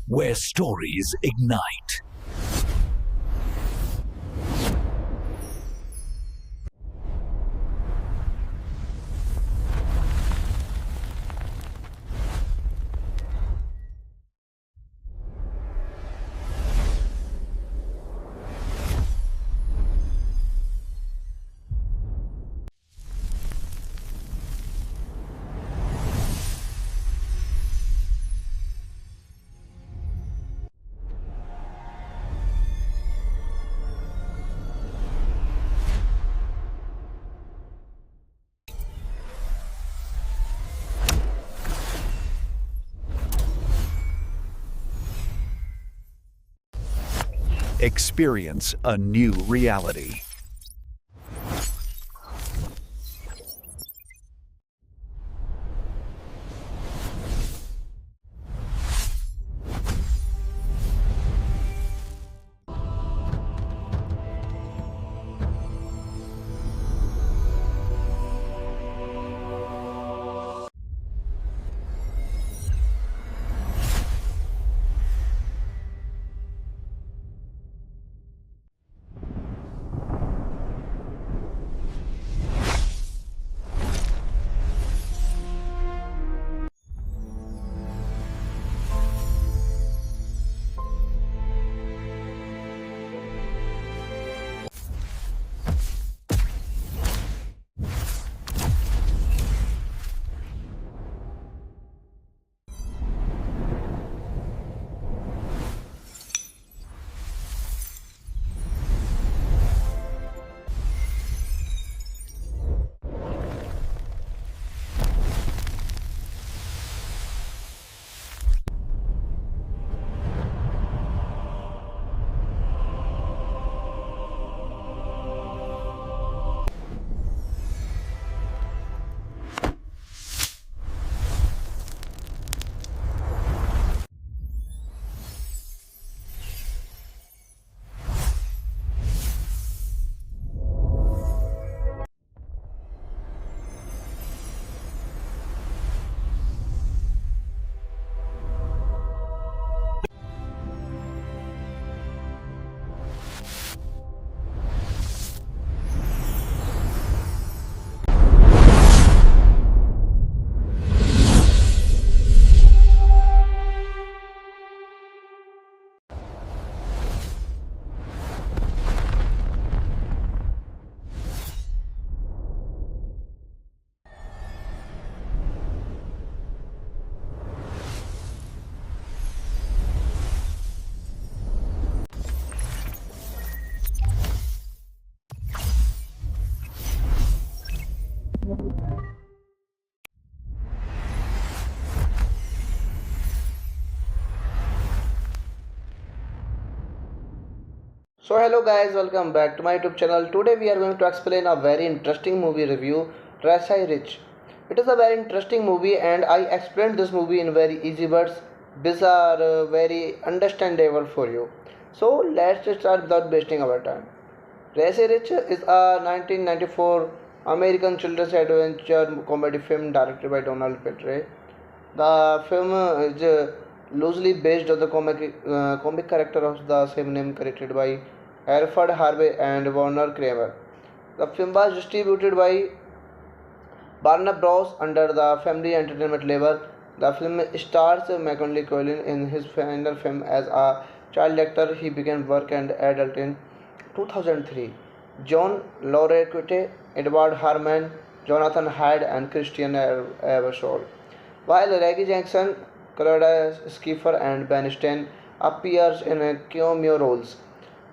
where stories ignite. Experience a new reality. So hello guys, welcome back to my YouTube channel. Today we are going to explain a very interesting movie review, Rasai Rich. It is a very interesting movie and I explained this movie in very easy words. These are very understandable for you. So let's just start without wasting our time. Rasai Rich is a 1994 American children's adventure comedy film directed by Donald Petrie. The film is loosely based on the comic character of the same name created by Alfred Harvey and Warner Kramer. The film was distributed by Warner Bros. Under the Family Entertainment label. The film stars Macaulay Culkin in his final film as a child actor. He began work and adult in 2003. John Laureate, Edward Harmon, Jonathan Hyde, and Christian Eversole. While Reggie Jackson, Claudia Schiffer, and Ben Stein appears in cameo roles.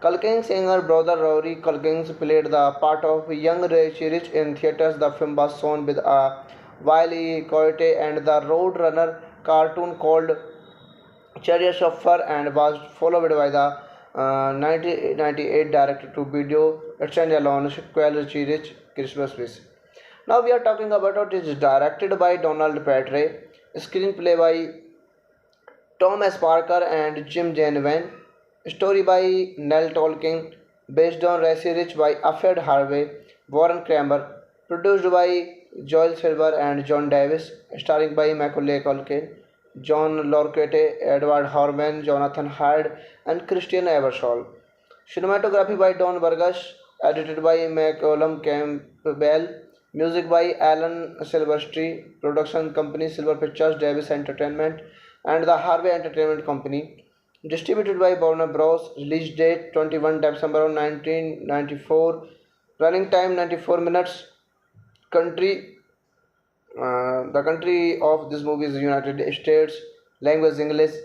Culkin's younger brother Rory Culkin played the part of young Richie Rich in theaters. The film was shown with a Wiley Coyote and the Roadrunner cartoon called Chariot Chauffeur and was followed by the 1998 direct-to-video standalone sequel Richie Rich Christmas Wish. Now we are talking about it is directed by Donald Petrie, screenplay by Thomas Parker and Jim Janvin, story by Nell Tolkien, based on Racy Rich by Alfred Harvey, Warren Kramer, produced by Joel Silver and John Davis, starring by Macaulay Culkin, John Lorquette, Edward Harman, Jonathan Hyde, and Christian Eversole. Cinematography by Don Burgess, edited by Malcolm Campbell, music by Alan Silvestri, production company Silver Pictures, Davis Entertainment, and the Harvey Entertainment Company. Distributed by Warner Bros. Release date 21 December 1994. Running time 94 minutes. Country the country of this movie is United States. Language English.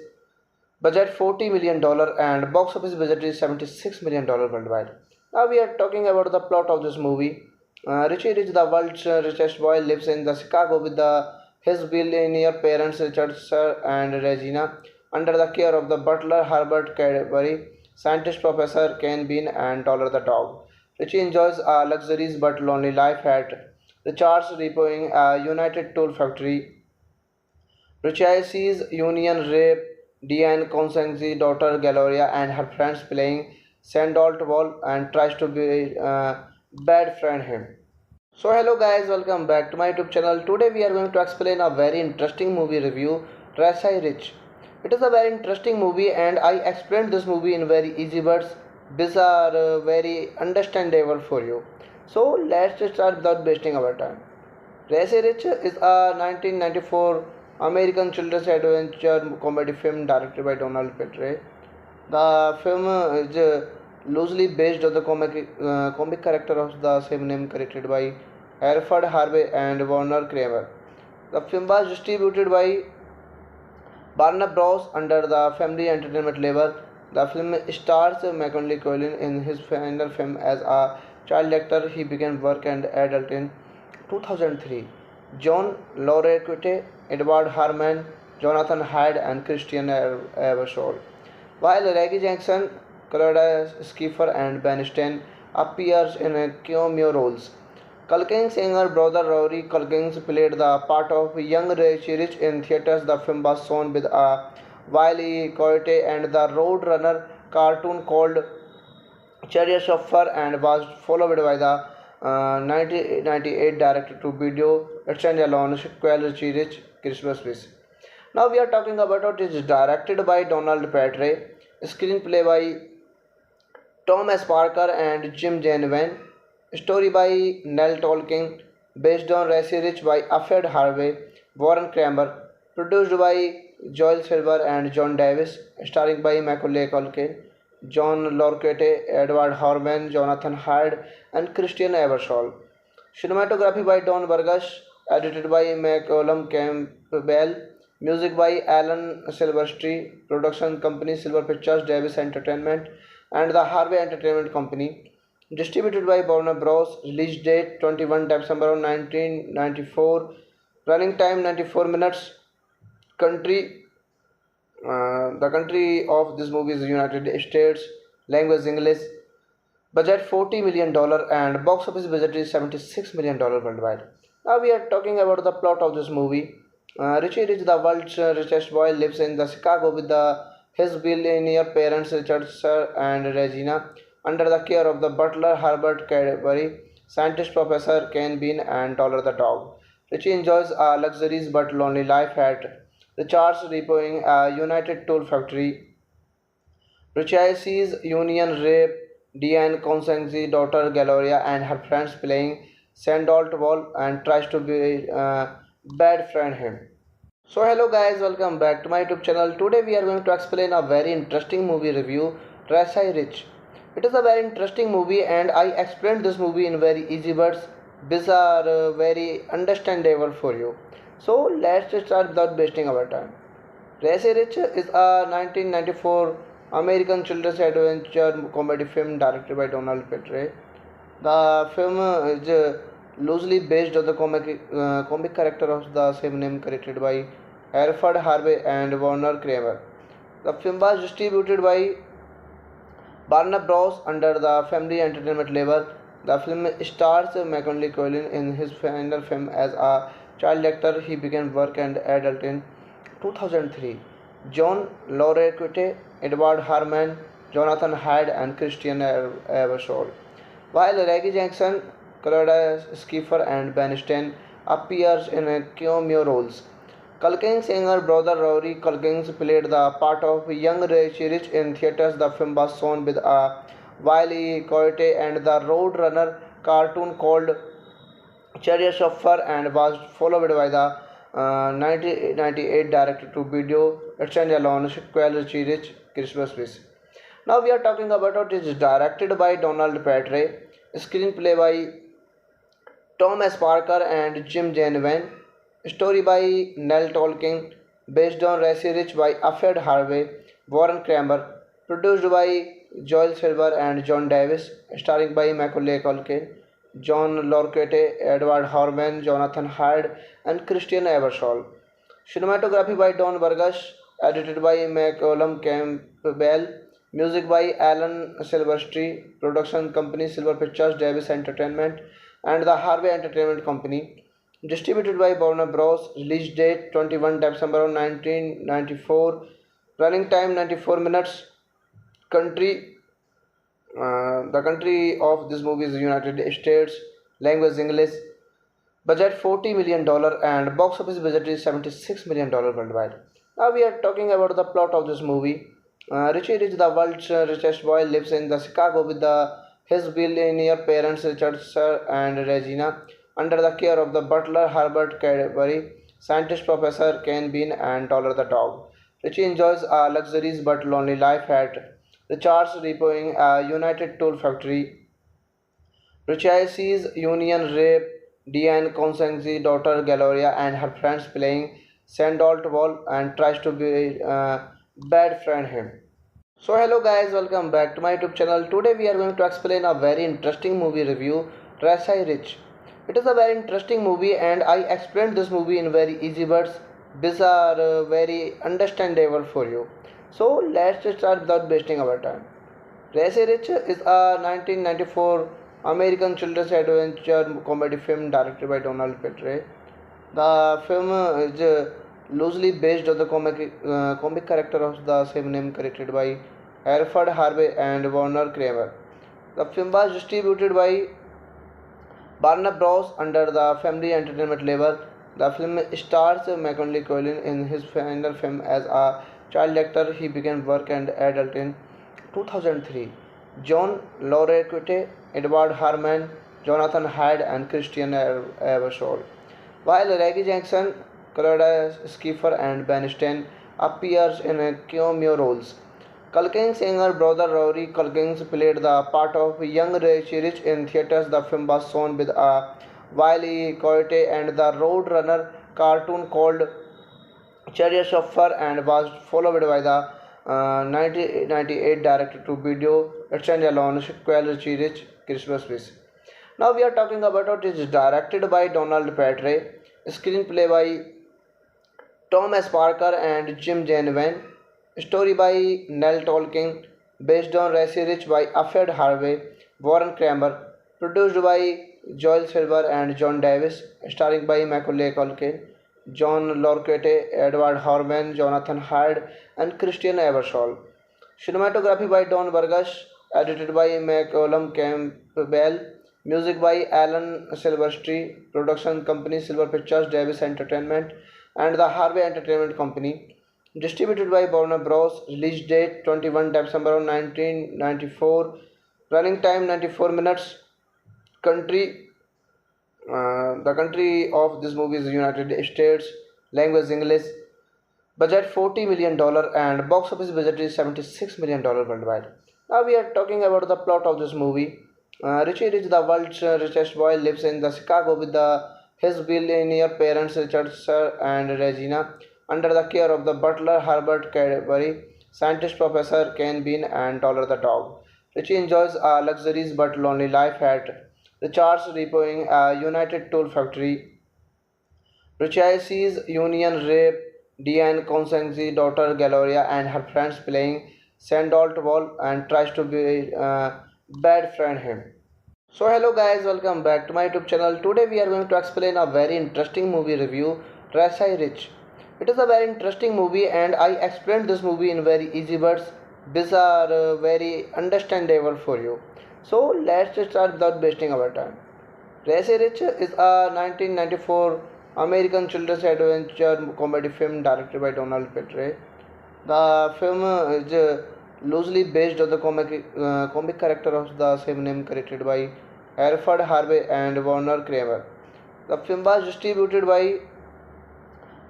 Budget $40 million and box office budget is $76 million worldwide. Now we are talking about the plot of this movie. Richie Rich, the world's richest boy, lives in the Chicago with his billionaire parents Richard Sir and Regina, under the care of the butler Herbert Cadbury, scientist Professor Ken Bean, and Dollar the dog. Richie enjoys a luxurious but lonely life at Richard's Repoing, a United Tool Factory. Richie sees Union rape Diane Constance's daughter Gloria and her friends playing Sandalt Ball and tries to be bad friend him. So hello guys, welcome back to my YouTube channel. Today we are going to explain a very interesting movie review, Rasai Rich. It is a very interesting movie and I explained this movie in very easy words. These are very understandable for you. So let's just start without wasting our time. Rasai Rich is a 1994 American children's adventure comedy film directed by Donald Petrie. The film is loosely based on the comic character of the same name created by Alfred Harvey and Warner Kramer. The film was distributed by Warner Bros. Under the Family Entertainment label. The film stars Macaulay Culkin in his final film as a child actor. He began work and adult in 2003. John Lorquette, Edward Harman, Jonathan Hyde, and Christian Eversole. While Reggie Jackson, Claudia Schiffer, and Ben Stein appears in cameo roles. Culkin's younger brother Rory Culkin played the part of young Richie Rich in theaters. The film was shown with a Wiley Coyote and the Roadrunner cartoon called Chariot of Fur and was followed by the 1998 direct-to-video standalone sequel Richie Rich Christmas Wish. Now we are talking about it is directed by Donald Petrie, screenplay by Tom S. Parker and Jim Janvin, story by Nell Tolkien, based on Rasai Rich by Alfred Harvey, Warren Kramer, produced by Joel Silver and John Davis, starring by Macaulay Culkin, John Lorquette, Edward Harman, Jonathan Hyde, and Christian Eversole. Cinematography by Don Burgess, edited by Malcolm Campbell, music by Alan Silvestri, production company Silver Pictures, Davis Entertainment, and the Harvey Entertainment Company. Distributed by Warner Bros. Release date 21 December 1994. Running time 94 minutes. Country the country of this movie is United States. Language English. Budget $40 million and box office budget is $76 million worldwide. Now we are talking about the plot of this movie. Richie Rich, the world's richest boy, lives in the Chicago with his billionaire parents Richard Sir and Regina, under the care of the butler Herbert Cadbury, scientist Professor Ken Bean, and Dollar the dog. Richie enjoys a luxurious but lonely life at Richard's Repoing, a United Tool Factory. Richie sees Union rape Diane Constance's daughter Gloria and her friends playing Sandalt Ball and tries to be bad friend him. So hello guys, welcome back to my YouTube channel. Today we are going to explain a very interesting movie review, Rasai Rich. It is a very interesting movie and I explained this movie in very easy words. These are very understandable for you. So let's just start without wasting our time. Rasai Rich is a 1994 American children's adventure comedy film directed by Donald Petrie. The film is loosely based on the comic character of the same name created by Alfred Harvey and Warner Kramer. The film was distributed by Warner Bros. Under the Family Entertainment label. The film stars Macaulay Culkin in his final film as a child actor. He began work and adult in 2003. John Lorquette, Edward Harman, Jonathan Hyde, and Christian Eversole. While Reggie Jackson, Claudia Schiffer, and Ben Stein appears in cameo roles. Culkin's younger brother Rory Culkins played the part of young Richie Rich in theaters. The film was shown with Wiley Coyote and the Roadrunner cartoon called Chariots of Fur and was followed by the 1998 direct-to-video standalone sequel Richie Rich Christmas Wish. Now we are talking about it is directed by Donald Petrie, screenplay by Thomas Parker and Jim Janvin, story by Nell Tolkien, based on Racy Rich by Alfred Harvey, Warren Kramer, produced by Joel Silver and John Davis, starring by Macaulay Culkin, John Lorquette, Edward Harmon, Jonathan Hyde, and Christian Eversole. Cinematography by Don Burgess, edited by Malcolm Campbell, music by Alan Silvestri, production company Silver Pictures, Davis Entertainment, and the Harvey Entertainment Company. Distributed by Warner Bros. Release date 21 December 1994. Running time 94 minutes. Country the country of this movie is United States. Language English. Budget $40 million and box office budget is $76 million worldwide. Now we are talking about the plot of this movie. Richie Rich, the world's richest boy, lives in the Chicago with his billionaire parents Richard Sir and Regina, under the care of the butler Herbert Cadbury, scientist Professor Ken Bean, and Dollar the dog. Richie enjoys a luxurious but lonely life at Richard's Repoing, a United Tool Factory. Richie sees Union rape Diane Constance's daughter Gloria and her friends playing Sandalt Wall and tries to be bad friend him. So hello guys, welcome back to my YouTube channel. Today we are going to explain a very interesting movie review, Racy Rich. It is a very interesting movie and I explained this movie in very easy words. These are very understandable for you. So let's start without wasting our time. Racy Rich is a 1994 American children's adventure comedy film directed by Donald Petrie. The film is loosely based on the comic character of the same name created by Alfred Harvey and Warner Kramer. The film was distributed by Warner Bros. Under the Family Entertainment label. The film stars Macaulay Culkin in his final film as a child actor. He began work and adult in 2003. John Lorquette, Edward Harmon, Jonathan Hyde, and Christian Eversole. While Reggie Jackson, Claudia Schiffer, and Ben Stein appears in cameo roles. Culkin's younger brother Rory Culkins played the part of young Richie Rich in theaters. The film was shown with Wiley Coyote and the Roadrunner cartoon called Chariots of Fur and was followed by the 1998 direct-to-video standalone sequel Richie Rich Christmas Wish. Now we are talking about it is directed by Donald Petrie, screenplay by Thomas Parker and Jim Janvin, story by Nell Tolkien, based on Racy Rich by Alfred Harvey, Warren Kramer, produced by Joel Silver and John Davis, starring by Macaulay Culkin, John Lorquette, Edward Harmon, Jonathan Hyde, and Christian Eversole. Cinematography by Don Burgess, edited by Malcolm Campbell, music by Alan Silvestri, production company Silver Pictures, Davis Entertainment, and the Harvey Entertainment Company. Distributed by Warner Bros. Release date 21 December 1994. Running time 94 minutes. The country of this movie is United States. Language English. Budget $40 million and box office budget is $76 million worldwide. Now we are talking about the plot of this movie. Richie Rich, the world's richest boy, lives in the Chicago with his billionaire parents Richard Sir and Regina, under the care of the butler Herbert Cadbury, scientist Professor Ken Bean, and Dollar the dog. Richie enjoys a luxurious but lonely life at Richard's Repoing, a United Tool Factory. Richie sees Union rape Diane Constance's daughter Gloria and her friends playing Sandalt Wall and tries to be bad friend him. So hello guys, welcome back to my YouTube channel. Today we are going to explain a very interesting movie review, Racy Rich. It is a very interesting movie and I explained this movie in very easy words. These are very understandable for you. So let's start without wasting our time. Racy Rich is a 1994 American children's adventure comedy film directed by Donald Petrie. The film is loosely based on the comic character of the same name created by Alfred Harvey and Warner Kramer. The film was distributed by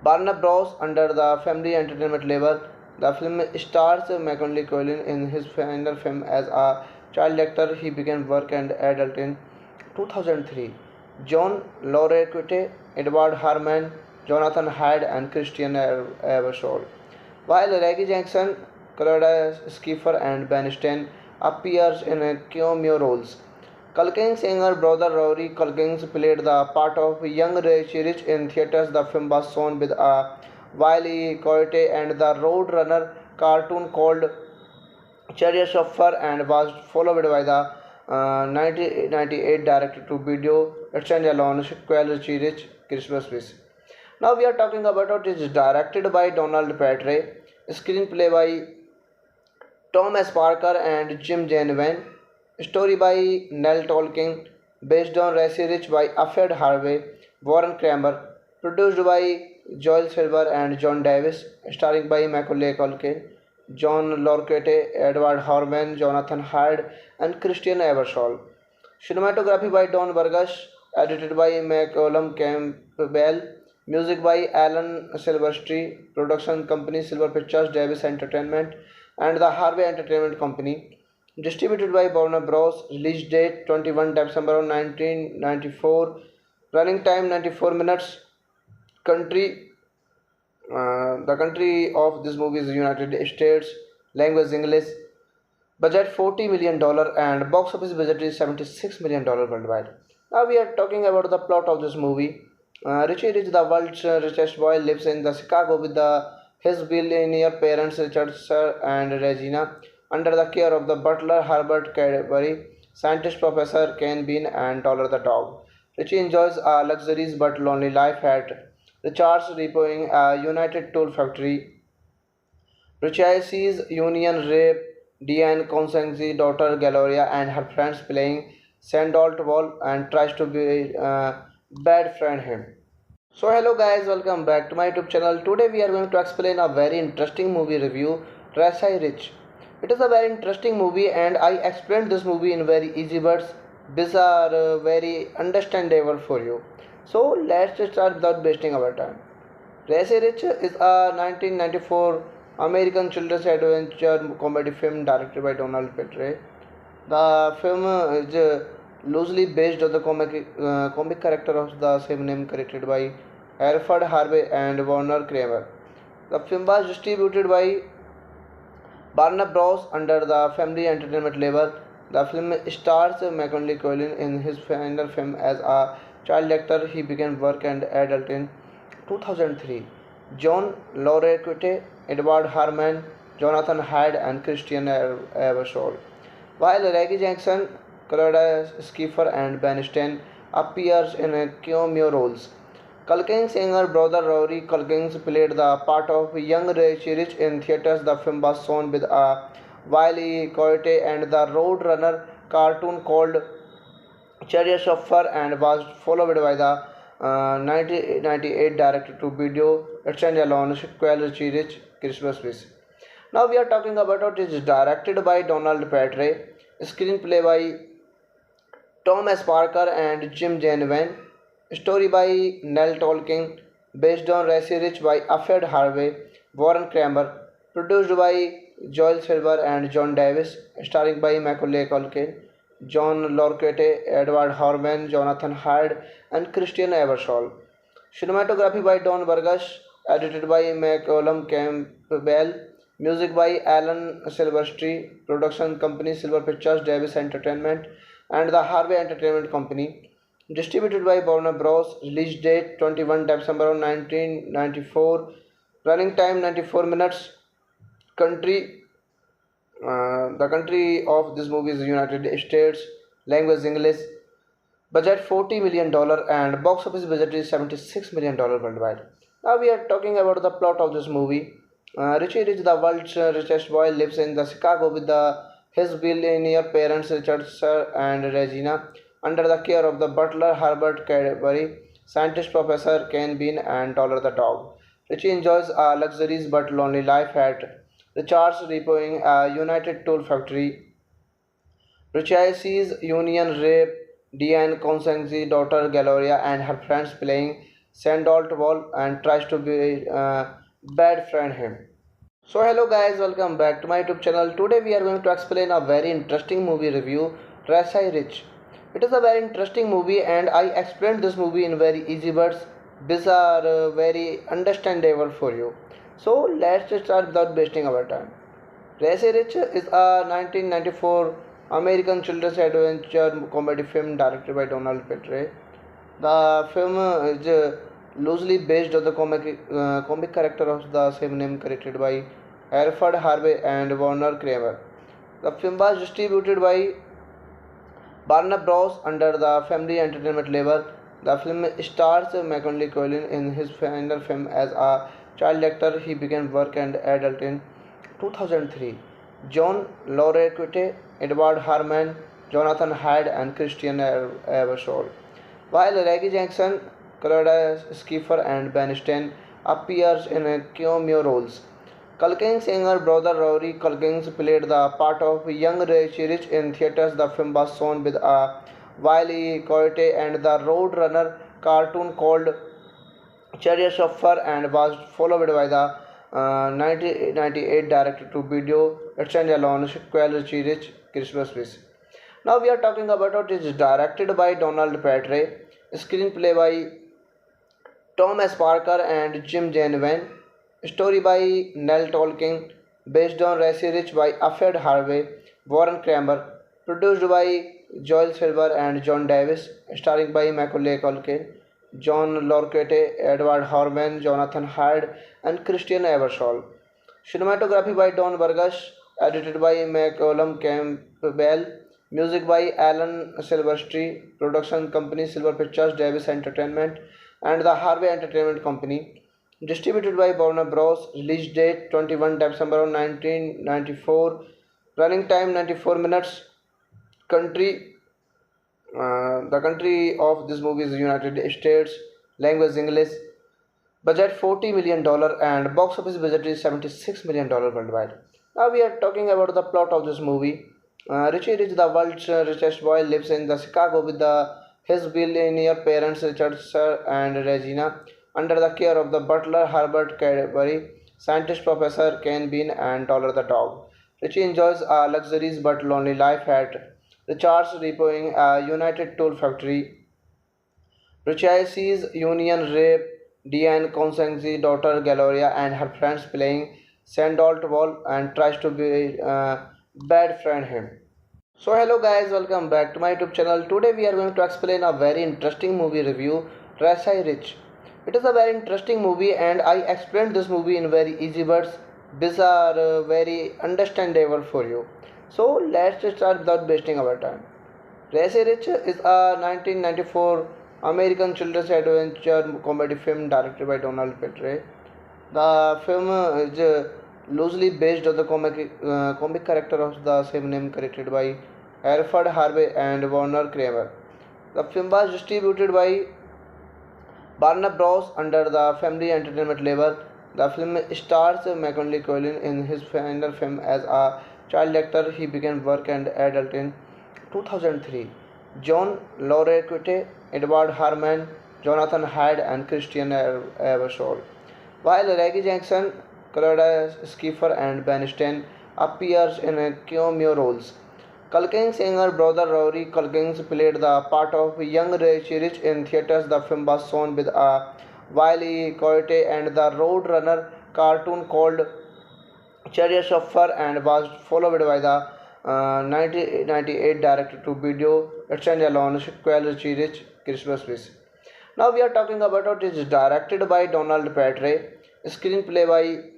Warner Bros. Under the Family Entertainment label. The film stars Macaulay Culkin in his final film as a child actor. He began work and adult in 2003. John Laureate, Edward Harmon, Jonathan Hyde, and Christian Eversole. While Reggie Jackson, Claudia Schiffer, and Ben Stein appears in cameo roles. Culkin's younger brother Rory Culkin played the part of young Richie Rich in theaters. The film was shown with a Wiley Coyote and the Roadrunner cartoon called Chariots of Fur and was followed by the 1998 direct-to-video standalone sequel Richie Rich Christmas Wish. Now we are talking about it is directed by Donald Petrie, screenplay by Thomas Parker and Jim Janvin, story by Nell Tolkien, based on Racy Rich by Alfred Harvey, Warren Kramer, produced by Joel Silver and John Davis, starring by Macaulay Culkin, John Larroquette, Edward Harmon, Jonathan Hyde, and Christian Eversole. Cinematography by Don Burgess, edited by Malcolm Campbell, music by Alan Silvestri, production company Silver Pictures, Davis Entertainment, and the Harvey Entertainment Company. Distributed by Warner Bros. Release date 21 December 1994. Running time 94 minutes. Country The country of this movie is United States. Language English. Budget $40 million and box office budget is $76 million worldwide. Now we are talking about the plot of this movie. Richie Rich, the world's richest boy, lives in the Chicago with his billionaire parents Richard Sir and Regina, under the care of the butler Herbert Cadbury, scientist Professor Ken Bean, and Dollar the dog. Richie enjoys a luxurious but lonely life at Richard's Repoing, a United Tool factory. Richie sees Union rape Diane Constance's daughter Gloria and her friends playing Sandalt Wall and tries to be bad friend him. So hello guys, welcome back to my YouTube channel. Today we are going to explain a very interesting movie review, Racy Rich. It is a very interesting movie and I explained this movie in very easy words. These are very understandable for you. So let's start without wasting our time. Racy Rich is a 1994 American children's adventure comedy film directed by Donald Petrie. The film is loosely based on the comic character of the same name created by Alfred Harvey and Warner Kramer. The film was distributed by Warner Bros. Under the Family Entertainment label. The film stars Macaulay Culkin in his final film as a child actor. He began work and adult in 2003. John Laureate, Edward Harmon, Jonathan Hyde, and Christian Eversole. While Reggie Jackson, Claudia Schiffer, and Ben Stein appears in cameo roles. Culkin's younger brother Rory Culkin played the part of young Richie Rich in theaters. The film was shown with a Wiley Coyote and the Roadrunner cartoon called Chariots of Fur and was followed by the 1998 direct-to-video standalone sequel Richie Rich Christmas Wish. Now we are talking about it is directed by Donald Petrie, screenplay by Thomas Parker and Jim Janvin, story by Nell Tolkien, based on Racy Rich by Alfred Harvey, Warren Kramer, produced by Joel Silver and John Davis, starring by Macaulay Culkin, John Larroquette, Edward Harmon, Jonathan Hyde, and Christian Eversole. Cinematography by Don Burgess, edited by Malcolm Campbell, music by Alan Silvestri, production company Silver Pictures, Davis Entertainment, and the Harvey Entertainment Company. Distributed by Warner Bros. Release date 21 December 1994. Running time 94 minutes. The country of this movie is United States. Language English. Budget $40 million and box office budget is $76 million worldwide. Now we are talking about the plot of this movie. Richie Rich, the world's richest boy, lives in the Chicago with his billionaire parents Richard Sir and Regina, under the care of the butler Herbert Cadbury, scientist Professor Ken Bean, and Dollar the dog. Richie enjoys a luxuries but lonely life at Richard's Repoing, a United Tool Factory. Richie sees Union rape Diane Constance's daughter Gloria and her friends playing Sandalt Ball and tries to be bad friend him. So hello guys, welcome back to my YouTube channel. Today we are going to explain a very interesting movie review, Rasai Rich. It is a very interesting movie and I explained this movie in very easy words. These are very understandable for you. So let's just start without wasting our time. Rasai Rich is a 1994 American children's adventure comedy film directed by Donald Petrie. The film is loosely based on the comic character of the same name created by Alfred Harvey and Warner Kramer. The film was distributed by Warner Bros. Under the Family Entertainment label. The film stars Macaulay Culkin in his final film as a child actor. He began work and adult in 2003. John Laureate, Edward Harmon, Jonathan Hyde, and Christian Eversole. While Reggie Jackson, Claudia Schiffer, and Ben Stein appears in cameo roles. Culkin's younger brother Rory Culkin played the part of young Richie Rich in theaters. The film was shown with a Wiley Coyote and the Roadrunner cartoon called Chariot of Fur and was followed by the 1998 direct-to-video standalone sequel Richie Rich Christmas Wish. Now we are talking about it is directed by Donald Petrie, screenplay by Thomas Parker and Jim Janvin, story by Nell Tolkien, based on Rasai Rich by Alfred Harvey, Warren Kramer, produced by Joel Silver and John Davis, starring by Macaulay Culkin, John Laureate, Edward Harmon, Jonathan Hyde, and Christian Eversole. Cinematography by Don Burgess, edited by Malcolm Campbell, music by Alan Silvestri, production company Silver Pictures, Davis Entertainment, and the Harvey Entertainment Company. Distributed by Warner Bros. Release date 21 December 1994. Running time 94 minutes. Country the country of this movie is United States. Language English. Budget $40 million and box office budget is $76 million worldwide. Now we are talking about the plot of this movie. Richie Rich, the world's richest boy, lives in the Chicago with his billionaire parents Richard Sir and Regina, under the care of the butler Herbert Cadbury, scientist Professor Ken Bean, and Dollar the dog. Richie enjoys a luxuries but lonely life at Richard's Repoing, a United Tool Factory. Richie sees Union rape Diane Constance's daughter Gloria and her friends playing Sandalt Ball and tries to be bad friend him. So hello guys, welcome back to my YouTube channel. Today we are going to explain a very interesting movie review, Rasai Rich. It is a very interesting movie and I explained this movie in very easy words. These are very understandable for you. So let's just start without wasting our time. Rasai Rich is a 1994 American children's adventure comedy film directed by Donald Petrie. The film is loosely based on the comic character of the same name created by Alfred Harvey and Warner Kramer. The film was distributed by Warner Bros. Under the Family Entertainment label. The film stars Macaulay Culkin in his final film as a child actor. He began work and adult in 2003. John Laureate, Edward Harmon, Jonathan Hyde, and Christian Eversole. While Reggie Jackson, Claudia Schiffer, and Ben Stein appears in cameo roles. Culkin's younger brother Rory Culkin played the part of young Richie Rich in theaters. The film was shown with a Wiley Coyote and the Roadrunner cartoon called Chariot of Fur and was followed by the 1998 direct-to-video standalone sequel Richie Rich Christmas Wish. Now we are talking about it is directed by Donald Petrie, screenplay by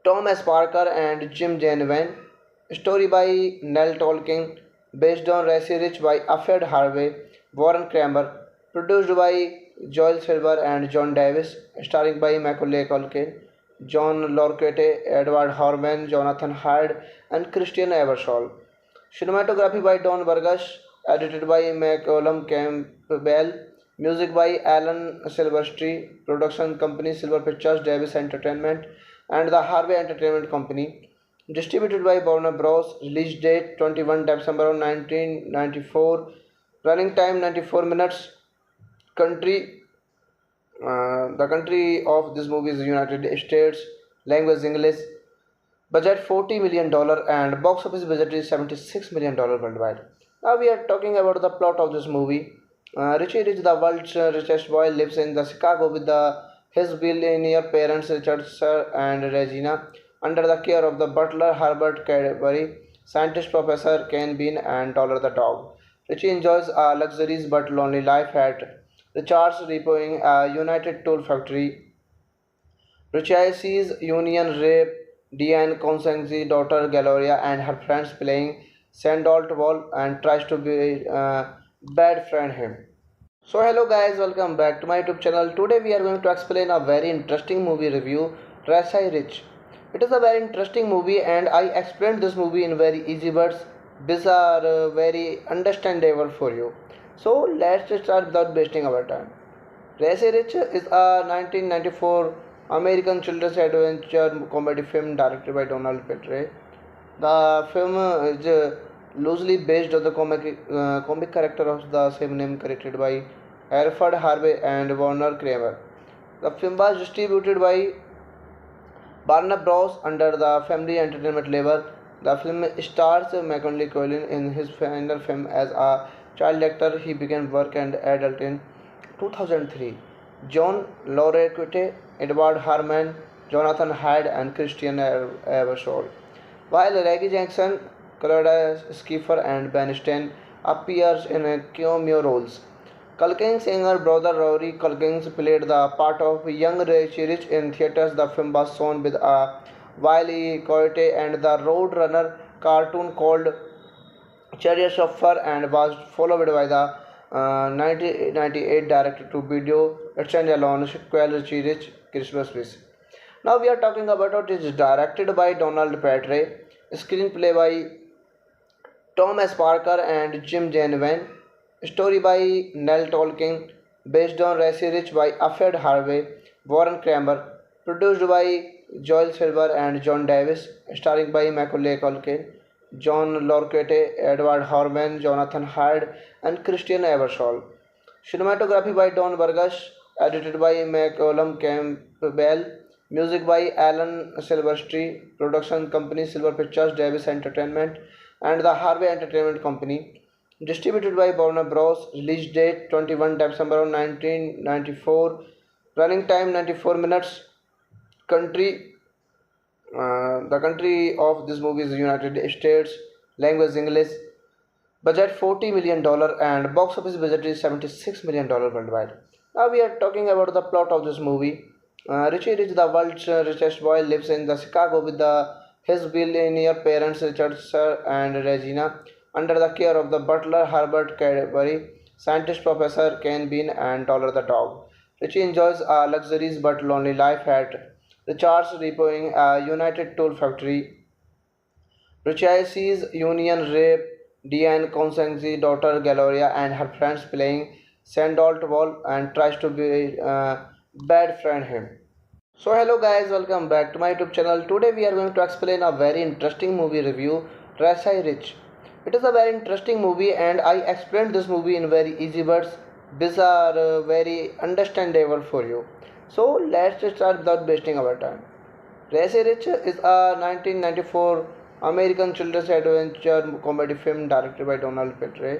Thomas Parker and Jim Janvin, story by Nell Tolkien, based on Rasai Rich by Alfred Harvey, Warren Kramer, produced by Joel Silver and John Davis, starring by Macaulay Culkin, John Laureate, Edward Harmon, Jonathan Hyde, and Christian Eversole. Cinematography by Don Burgess, edited by Malcolm Campbell, Music by Alan Silvestri. Production company Silver Pictures, Davis Entertainment, and the Harvey Entertainment Company. Distributed by Warner Bros. Release date 21 December 1994. Running time 94 minutes. Country the country of this movie is United States. Language English. Budget $40 million and box office budget is $76 million worldwide. Now we are talking about the plot of this movie. Richie Rich, the world's richest boy, lives in the Chicago with his billionaire parents Richard Sir and Regina, under the care of the butler Herbert Cadbury, scientist Professor Ken Bean, and Dollar the dog. Richie enjoys a luxurious but lonely life at Richard's Repoing, a United Tool Factory. Richie's Union rape Diane Constance's daughter Gloria and her friends playing Sandalt Wall and tries to be bad friend him. So hello guys, welcome back to my YouTube channel. Today we are going to explain a very interesting movie review, Rasai Rich. It is a very interesting movie and I explained this movie in very easy words, bizarre, very understandable for you. So let's start without wasting our time. Rasai Rich is a 1994 American children's adventure comedy film directed by Donald Petrie. The film is loosely based on the comic character of the same name created by Alfred Harvey and Warner Kramer. The film was distributed by Warner Bros. Under the Family Entertainment label. The film stars Macaulay Culkin in his final film as a child actor. He began work and adult in 2003. John Larroquette, Edward Harmon, Jonathan Hyde, and Christian Eversole. While Reggie Jackson, Claudia Schiffer, and Ben Stein appears in cameo roles. Culkin's younger brother Rory Culkin played the part of young Richie Rich in theaters. The film was shown with a Wiley Coyote and the Roadrunner cartoon called Chariot Shopper and was followed by the 1998 direct-to-video standalone sequel Richie Rich Christmas Wish. Now we are talking about it is directed by Donald Petrie, screenplay by Thomas Parker and Jim Janvin, story by Nell Tolkien, based on Rasai Rich by Alfred Harvey, Warren Kramer, produced by Joel Silver and John Davis, starring by Macaulay Culkin, John Larroquette, Edward Harmon, Jonathan Hyde, and Christian Eversole. Cinematography by Don Burgess, edited by Malcolm Campbell, music by Alan Silvestri, production company Silver Pictures, Davis Entertainment, and the Harvey Entertainment Company. Distributed by Warner Bros. Release date 21 December 1994. Running time 94 minutes. Country the country of this movie is United States. Language English. Budget $40 million and box office budget is $76 million worldwide. Now we are talking about the plot of this movie. Richie Rich, the world's richest boy, lives in the Chicago with his billionaire parents Richard Sir and Regina, under the care of the butler Herbert Cadbury, scientist Professor Ken Bean, and Dollar the dog. Richie enjoys a luxurious but lonely life at Richard's Repoing, a United Tool Factory. Richie's Union rape Diane Constance's daughter Gloria and her friends playing Sandalt Wall and tries to be bad friend him. So hello guys, welcome back to my YouTube channel. Today we are going to explain a very interesting movie review, Rasai Rich. It is a very interesting movie and I explained this movie in very easy words, bizarre, very understandable for you. So let's start without wasting our time. Rasai Rich is a 1994 American children's adventure comedy film directed by Donald Petrie.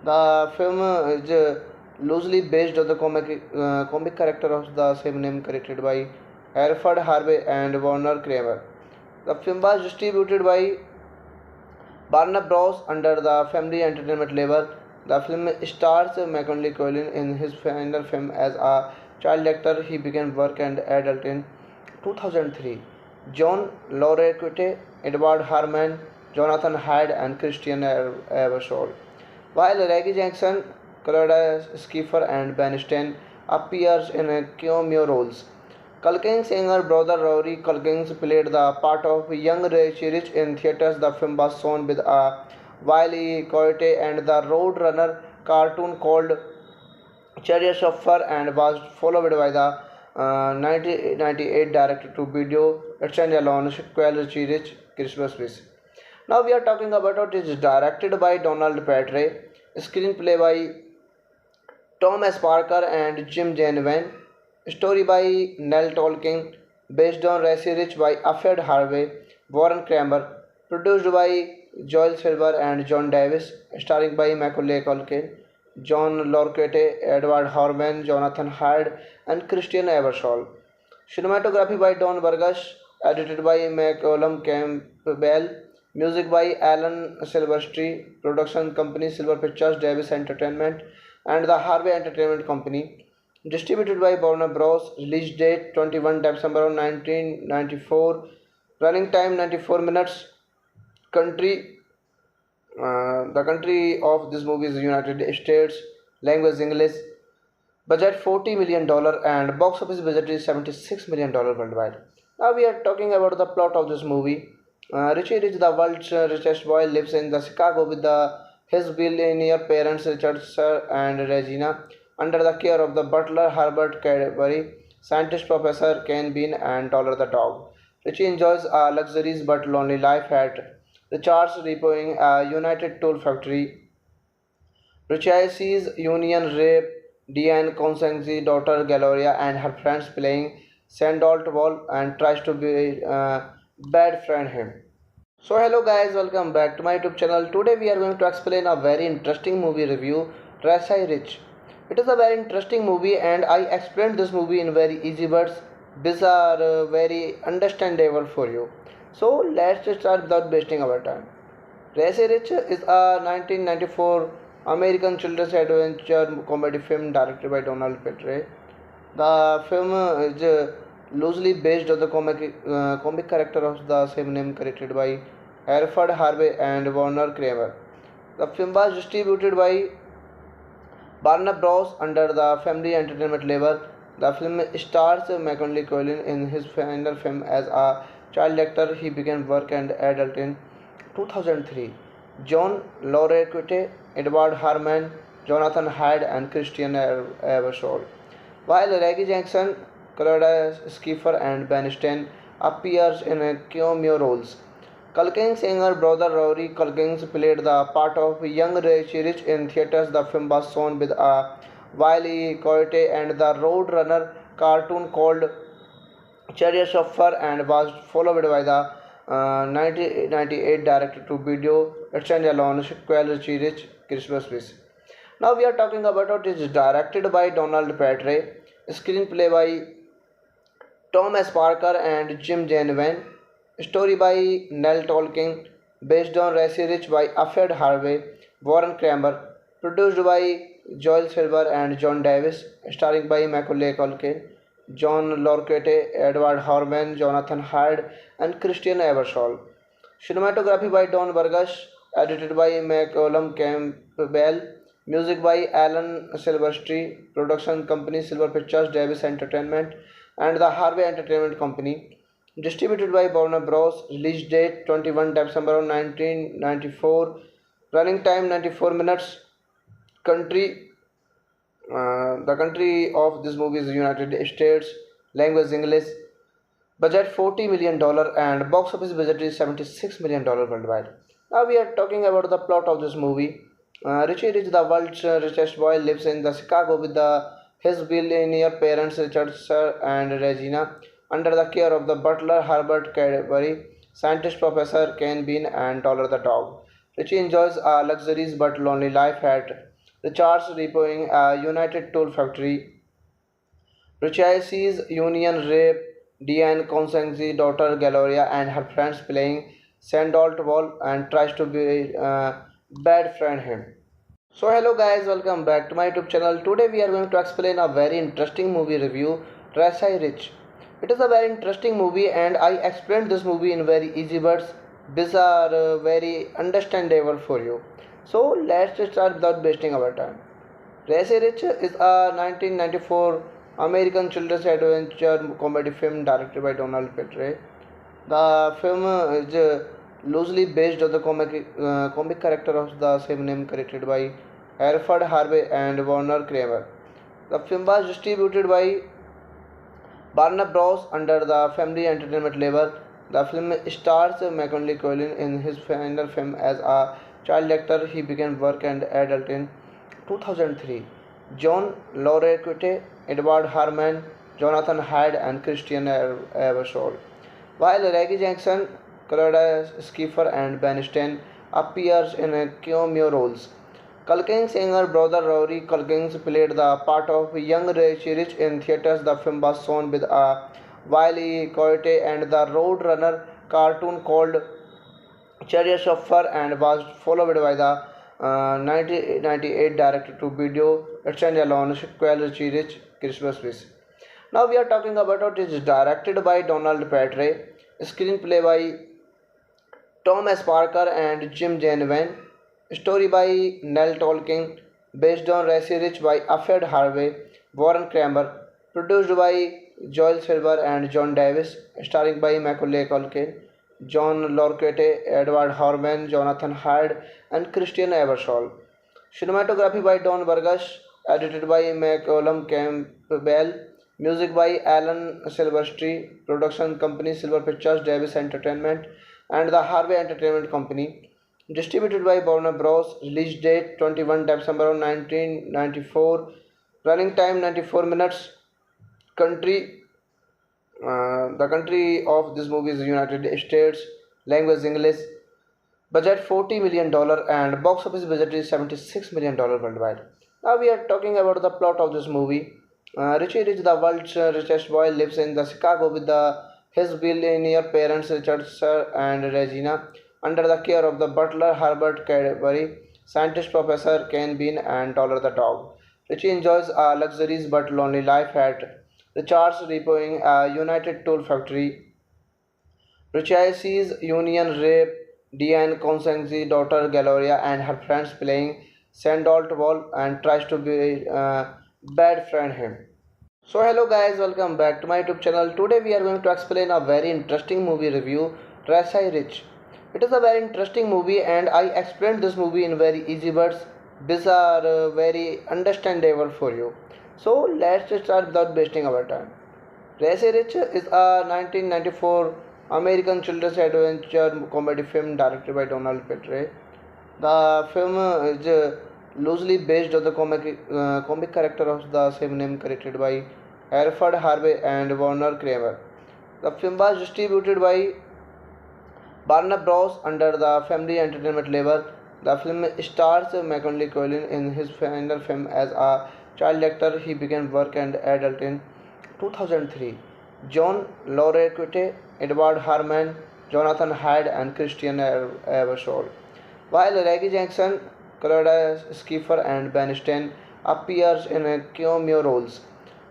The film is loosely based on the comic character of the same name created by Alfred Harvey and Warner Kramer. The film was distributed by Warner Bros. Under the Family Entertainment label. The film stars Macaulay Culkin in his final film as a child actor. He began work and adult in 2003. John Larroquette, Edward Harmon, Jonathan Hyde, and Christian Eversole. While Reggie Jackson, Claudia Schiffer, and Ben Stein appears in cameo roles. Culkin's younger brother Rory Culkin played the part of young Richie Rich in theaters. The film was shown with a Wiley Coyote and the Roadrunner cartoon called Chariots of Fur and was followed by the 1998 direct-to-video Let's Stand Alone sequel Richie Rich Christmas Wish. Now we are talking about it is directed by Donald Petrie, screenplay by Tom S. Parker and Jim Janvin, story by Nell Tolkien, based on Racy Rich by Afed Harvey, Warren Kramer, produced by Joel Silver and John Davis, starring by Macaulay Culkin, John Lorquette, Edward Horman, Jonathan Hyde, and Christian Eversole. Cinematography by Don Burgess, edited by Malcolm Campbell, music by Alan Silvestri, production company Silver Pictures, Davis Entertainment, and the Harvey Entertainment Company. Distributed by Warner Bros. Release date 21 December 1994. Running time 94 minutes. Country the country of this movie is United States. Language English. Budget $40 million and box office budget is $76 million worldwide. Now we are talking about the plot of this movie. Richie Rich, the world's richest boy, lives in the Chicago with his billionaire parents Richard Sir and Regina, under the care of the butler Herbert Cadbury, scientist Professor Ken Bean, and Dollar the dog. Richie enjoys a luxurious but lonely life at Richard's Repoing, a United Tool Factory. Richie sees Union rape Diane Constance's daughter Gloria and her friends playing Sandalt Ball and tries to be bad friend him. So hello guys, welcome back to my YouTube channel. Today we are going to explain a very interesting movie review, Racy Rich. It is a very interesting movie and I explained this movie in very easy words. These are very understandable for you. So let's just start without wasting our time. Racy Rich is a 1994 American children's adventure comedy film directed by Donald Petrie. The film is loosely based on the comic character of the same name created by Hereford Harvey and Warner Kramer. The film was distributed by Warner Bros. Under the Family Entertainment label. The film stars Macaulay Culkin in his final film as a child actor. He began work and adult in 2003. John Lorquette, Edward Harman, Jonathan Hyde, and Christian Eversole. While Reggie Jackson, Claudia Schiffer, and Ben Stein appears in cameo roles. Culkin's younger brother Rory Culkin played the part of young Richie Rich in theaters. The film was shown with a Wiley Coyote and the Roadrunner cartoon called Chariots of Fur and was followed by the 1998 direct-to-video Let's Stand Alone sequel Richie Rich Christmas Wish. Now we are talking about it is directed by Donald Petrie, screenplay by Tom S. Parker and Jim Janvin, story by Nell Tolkien, based on Racy Rich by Afed Harvey, Warren Kramer, produced by Joel Silver and John Davis, starring by Macaulay Culkin, John Lorquette, Edward Horman, Jonathan Hyde, and Christian Eversole. Cinematography by Don Burgess, edited by Malcolm Campbell, music by Alan Silvestri, production company Silver Pictures, Davis Entertainment, and the Harvey Entertainment Company. Distributed by Warner Bros. Release date 21 December 1994. Running time 94 minutes. The country of this movie is United States. Language English. Budget $40 million and box office budget is $76 million worldwide. Now we are talking about the plot of this movie. Richie Rich, the world's richest boy, lives in the Chicago with his billionaire parents Richard Sir and Regina, under the care of the butler Herbert Cadbury, scientist Professor Ken Bean, and Dollar the dog. Richie enjoys a luxurious but lonely life at Richard's Repoing, a United Tool Factory. Richie sees Union rape Diane Constance's daughter Gloria and her friends playing Sandalt Ball and tries to be bad friend him. So hello guys, welcome back to my YouTube channel. Today we are going to explain a very interesting movie review, Racy Rich. It is a very interesting movie and I explained this movie in very easy words. These are very understandable for you. So let's just start without wasting our time. Racy Rich is a 1994 American children's adventure comedy film directed by Donald Petrie. The film is loosely based on the comic character of the same name created by Hereford Harvey and Warner Kramer. The film was distributed by Warner Bros. Under the Family Entertainment label. The film stars Macaulay Culkin in his final film as a child actor. He began work and adult in 2003. John Larroquette, Edward Harmon, Jonathan Hyde, and Christian Eversole. While Reggie Jackson, Claudia Schiffer, and Ben Stein appears in cameo roles. Culkin's younger brother Rory Culkin played the part of young Richie Rich in theaters. The film was shown with a Wiley Coyote and the Roadrunner cartoon called Chariot of Fur and was followed by the 1998 direct-to-video standalone sequel Richie Rich Christmas Wish. Now we are talking about it is directed by Donald Petrie, screenplay by Tom S. Parker and Jim Janvin. Story by Nell Tolkien. Based on Racy Rich by Alfred Harvey, Warren Kramer. Produced by Joel Silver and John Davis. Starring by Macaulay Culkin, John Larroquette, Edward Harmon, Jonathan Hyde, and Christian Eversole. Cinematography by Don Burgess. Edited by Malcolm Campbell. Music by Alan Silvestri. Production company Silver Pictures, Davis Entertainment, and the Harvey Entertainment Company. Distributed by Warner Bros. Release date 21 December 1994. Running time 94 minutes. Country the country of this movie is United States. Language English. Budget $40 million and box office budget is $76 million worldwide. Now we are talking about the plot of this movie. Richie Rich, the world's richest boy, lives in the Chicago with his billionaire parents Richard Sir and Regina, under the care of the butler Herbert Cadbury, scientist Professor Ken Bean, and Dollar the dog. Richie enjoys a luxurious but lonely life at Richard's Repoing, a United Tool factory. Richie sees Union rape Diane Constance's daughter Gloria and her friends playing Sandalt Wall and tries to be bad friend him. So hello guys, welcome back to my YouTube channel. Today we are going to explain a very interesting movie review, Racy Rich. It is a very interesting movie and I explained this movie in very easy words. These are very understandable for you. So let's start without wasting our time. Racy Rich is a 1994 American children's adventure comedy film directed by Donald Petrie. The film is loosely based on the comic character of the same name created by Alfred Harvey and Warner Kramer. The film was distributed by Warner Bros. Under the Family Entertainment label. The film stars Macaulay Culkin in his final film as a child actor. He began work and adult in 2003. John Larroquette, Edward Harmon, Jonathan Hyde, and Christian Eversole. While Reggie Jackson, Claudia Schiffer, and Ben Stein appears in cameo roles.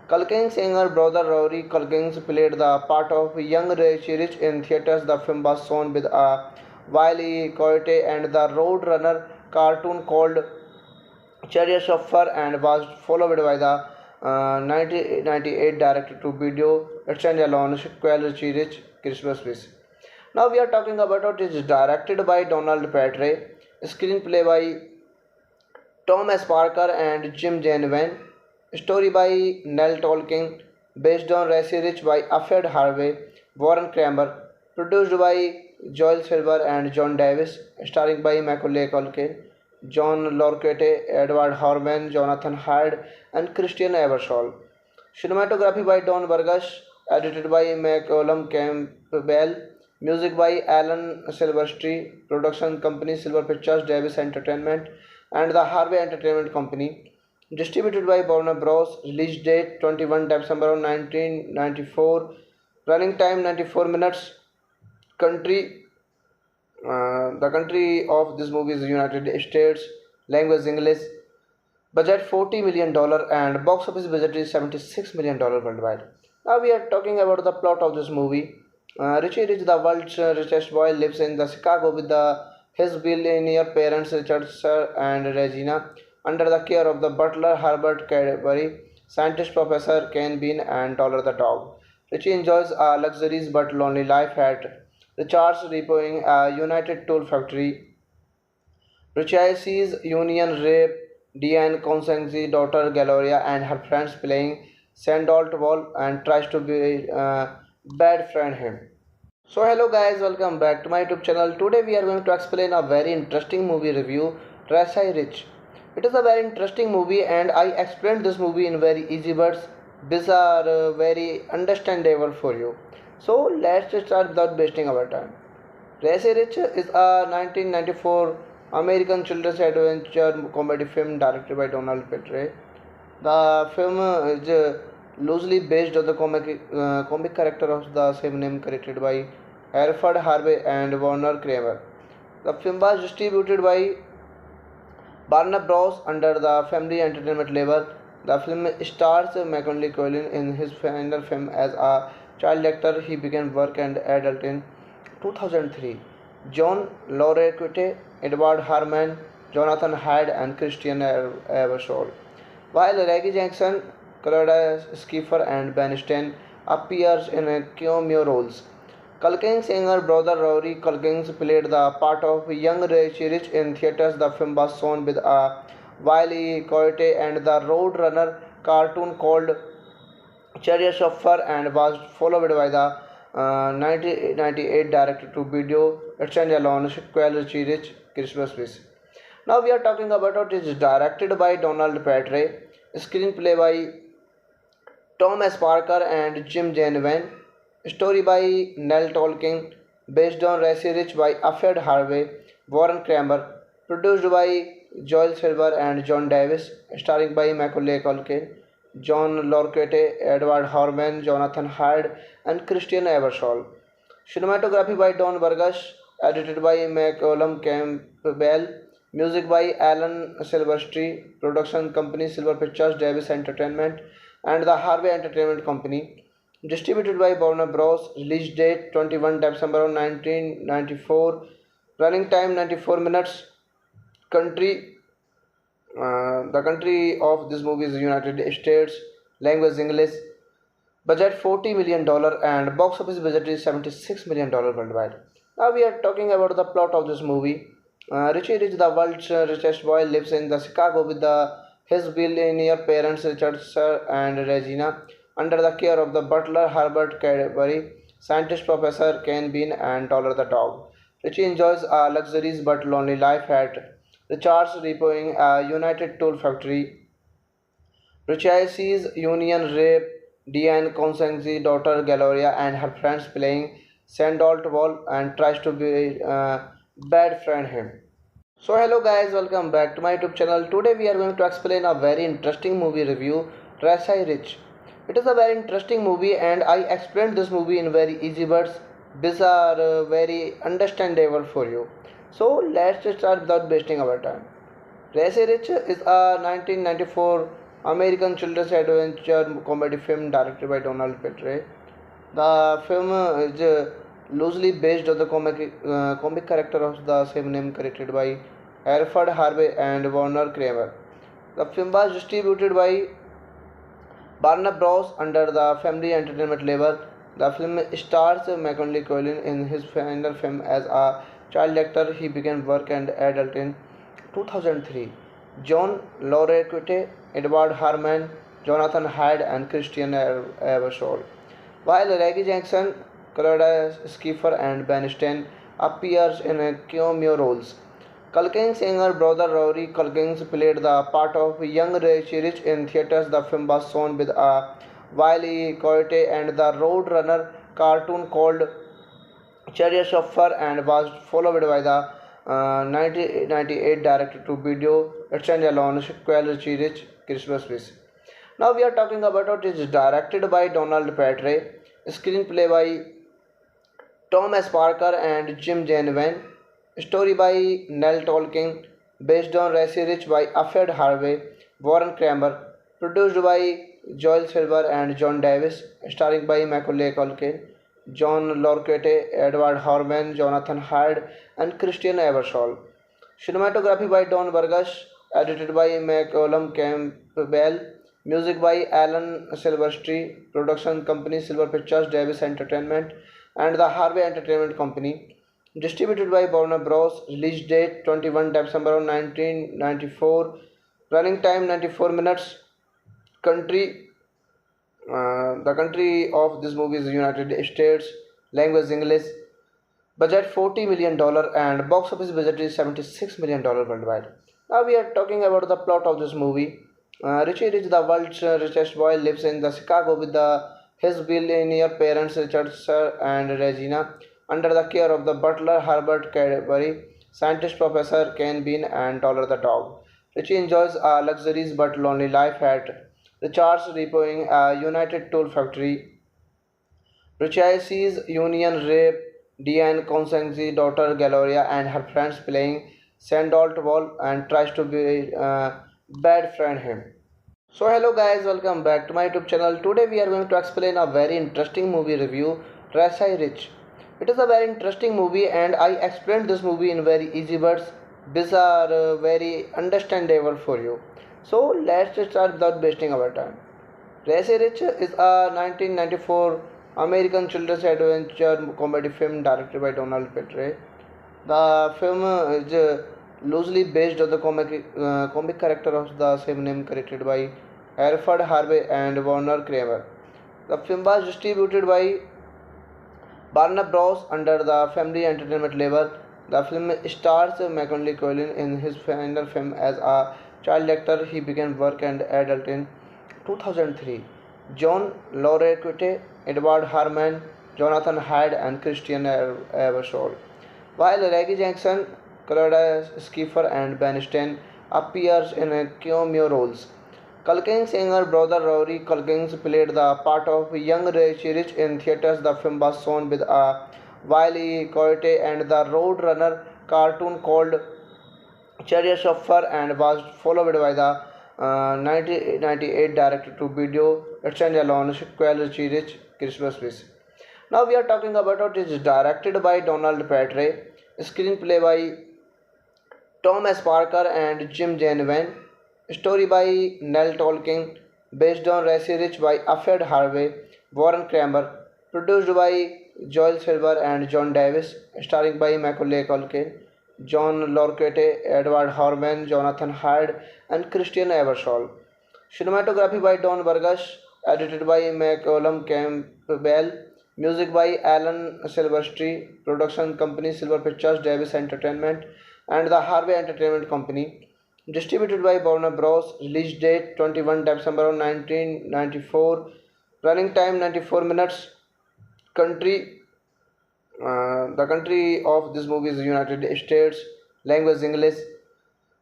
Culkin's younger brother Rory Culkin played the part of young Richie Rich in theaters. The film was shown with a Wiley Coyote and the Roadrunner cartoon called Chariot of Fur and was followed by the 1998 direct-to-video standalone sequel Richie Rich Christmas Wish. Now we are talking about it is directed by Donald Petrie, screenplay by Tom S. Parker and Jim Janvin. Story by Nell Tolkien. Based on Racy Rich by Alfred Harvey, Warren Kramer. Produced by Joel Silver and John Davis. Starring by Macaulay Culkin, John Larroquette, Edward Harmon, Jonathan Hyde, and Christian Eversole. Cinematography by Don Burgess. Edited by Malcolm Campbell. Music by Alan Silvestri. Production company Silver Pictures, Davis Entertainment, and the Harvey Entertainment Company. Distributed by Warner Bros. Release date 21 December 1994. Running time 94 minutes. Country the country of this movie is United States. Language English. Budget $40 million and box office budget is $76 million worldwide. Now we are talking about the plot of this movie. Richie Rich, the world's richest boy, lives in the Chicago with his billionaire parents Richard Sir and Regina, under the care of the butler Herbert Cadbury, scientist Professor Ken Bean, and Dollar the dog. Richie enjoys a luxurious but lonely life at Richard's Repoing, a United Tool factory. Richie sees Union rape Diane Constance's daughter Gloria and her friends playing Sandalt Wall and tries to be bad friend him. So hello guys, welcome back to my YouTube channel. Today we are going to explain a very interesting movie review, Rasai Rich. It is a very interesting movie and I explained this movie in very easy words. These are very understandable for you. So let's just start without wasting our time. Rasai Rich is a 1994 American children's adventure comedy film directed by Donald Petrie. The film is loosely based on the comic character of the same name created by Alfred Harvey and Warner Kramer. The film was distributed by Warner Bros. Under the Family Entertainment label. The film stars Macaulay Culkin in his final film as a child actor. He began work and adult in 2003. John Laureate, Edward Harmon, Jonathan Hyde, and Christian Eversole. While Reggie Jackson, Claudia Schiffer, and Ben Stein appears in cameo roles. Culkin's younger brother Rory Culkin played the part of young Richie Rich in theaters. The film was shown with a Wiley Coyote and the Roadrunner cartoon called Chariots of Fur and was followed by the 1998 direct-to-video standalone sequel Richie Rich Christmas Wish. Now we are talking about it is directed by Donald Petrie, screenplay by Thomas Parker and Jim Janvin, story by Nell Tolkien, based on Racy Rich by Alfred Harvey, Warren Kramer, produced by Joel Silver and John Davis, starring by Macaulay Culkin, John Lorquette, Edward Harmon, Jonathan Hyde, and Christian Eversole. Cinematography by Don Burgess, edited by Malcolm Campbell, music by Alan Silvestri, production company Silver Pictures, Davis Entertainment, and the Harvey Entertainment Company. Distributed by Warner Bros. Release date 21 December 1994. Running time 94 minutes. Country the country of this movie is United States. Language English. Budget $40 million and box office budget is $76 million worldwide. Now we are talking about the plot of this movie. Richie Rich, the world's richest boy, lives in the Chicago with his billionaire parents Richard Sir and Regina, under the care of the butler Herbert Cadbury, scientist Professor Ken Bean, and Dollar the dog. Richie enjoys a luxurious but lonely life at Richard's Repoing, a United Tool Factory. Richie sees Union rape Diane Constance's daughter Gloria and her friends playing Sandalt Wall and tries to be bad friend him. So hello guys, welcome back to my YouTube channel. Today we are going to explain a very interesting movie review, Rasai Rich. It is a very interesting movie and I explained this movie in very easy words. These are very understandable for you. So let's just start without wasting our time. Rasai Rich is a 1994 American children's adventure comedy film directed by Donald Petrie. The film is loosely based on the comic character of the same name created by Alfred Harvey and Warner Kramer. The film was distributed by Warner Bros. Under the Family Entertainment label. The film stars Macaulay Culkin in his final film as a child actor. He began work and adult in 2003. John Laureate, Edward Harmon, Jonathan Hyde, and Christian Eversole. While Reggie Jackson, Claudia Schiffer, and Ben Stein appears in cameo roles. Culkin's younger brother Rory Culkin played the part of young Richie Rich in theaters. The film was shown with a Wiley Coyote and the Roadrunner cartoon called Chariots of Fur and was followed by the 1998 direct-to-video standalone sequel Richie Rich Christmas Wish. Now we are talking about it is directed by Donald Petrie, screenplay by Thomas Parker and Jim Janvin, story by Nell Tolkien, based on Racy Rich by Alfred Harvey, Warren Kramer, produced by Joel Silver and John Davis, starring by Macaulay Culkin, John Lorquette, Edward Harmon, Jonathan Hyde, and Christian Eversole. Cinematography by Don Burgess, edited by Malcolm Campbell, music by Alan Silvestri, production company Silver Pictures, Davis Entertainment, and the Harvey Entertainment Company. Distributed by Warner Bros. Release date 21 December 1994. Running time 94 minutes. Country the country of this movie is United States. Language English. Budget $40 million and box office budget is $76 million worldwide. Now we are talking about the plot of this movie. Richie Rich, the world's richest boy, lives in the Chicago with his billionaire parents Richard Sir and Regina, under the care of the butler Herbert Cadbury, scientist Professor Ken Bean, and Dollar the dog. Richie enjoys a luxurious but lonely life at Richard's Repoing, a United Tool Factory. Richie sees Union rape Diane Constance's daughter Gloria and her friends playing Sandalt Ball and tries to be bad friend him. So hello guys, welcome back to my YouTube channel. Today we are going to explain a very interesting movie review, Rasai Rich. It is a very interesting movie and I explained this movie in very easy words. These are very understandable for you. So let's start without wasting our time. Rasai Rich is a 1994 American children's adventure comedy film directed by Donald Petrie. The film is loosely based on the comic character of the same name created by Alfred Harvey and Warner Kramer. The film was distributed by Warner Bros. Under the Family Entertainment label. The film stars Macaulay Culkin in his final film as a child actor. He began work and adult in 2003. John Laureate, Edward Harmon, Jonathan Hyde, and Christian Eversole. While Reggie Jackson, Claudia Schiffer, and Ben Stein appears in cameo roles. Culkin's younger brother Rory Culkin played the part of young Richie Rich in theaters. The film was shown with a Wiley Coyote and the Roadrunner cartoon called Chariots of Fur and was followed by the 1998 direct-to-video standalone sequel Richie Rich Christmas Wish. Now we are talking about it is directed by Donald Petrie, screenplay by Tom S. Parker and Jim Janvin, story by Nell Tolkien, based on Rasai Rich by Alfred Harvey, Warren Kramer, produced by Joel Silver and John Davis, starring by Macaulay Culkin, John Lorquette, Edward Harmon, Jonathan Hyde, and Christian Eversole. Cinematography by Don Burgess, edited by Malcolm Campbell, music by Alan Silvestri, production company Silver Pictures, Davis Entertainment, and the Harvey Entertainment Company. Distributed by Warner Bros. Release date 21 December 1994. Running time 94 minutes. Country the country of this movie is United States. Language English.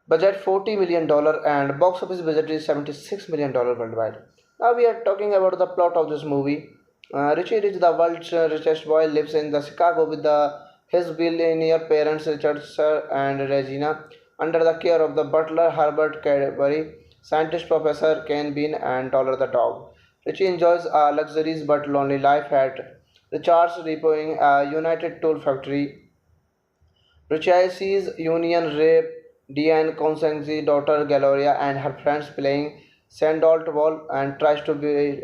Budget $40 million and box office budget is $76 million worldwide. Now we are talking about the plot of this movie. Richie Rich, the world's richest boy, lives in the Chicago with his billionaire parents Richard Sir and Regina, under the care of the butler Herbert Cadbury, scientist Professor Ken Bean, and Dollar the dog. Richie enjoys a luxurious but lonely life at Richard's Repoing, a United Tool Factory. Richie sees Union rape Diane Constance's daughter Gloria and her friends playing Sandalt Ball and tries to be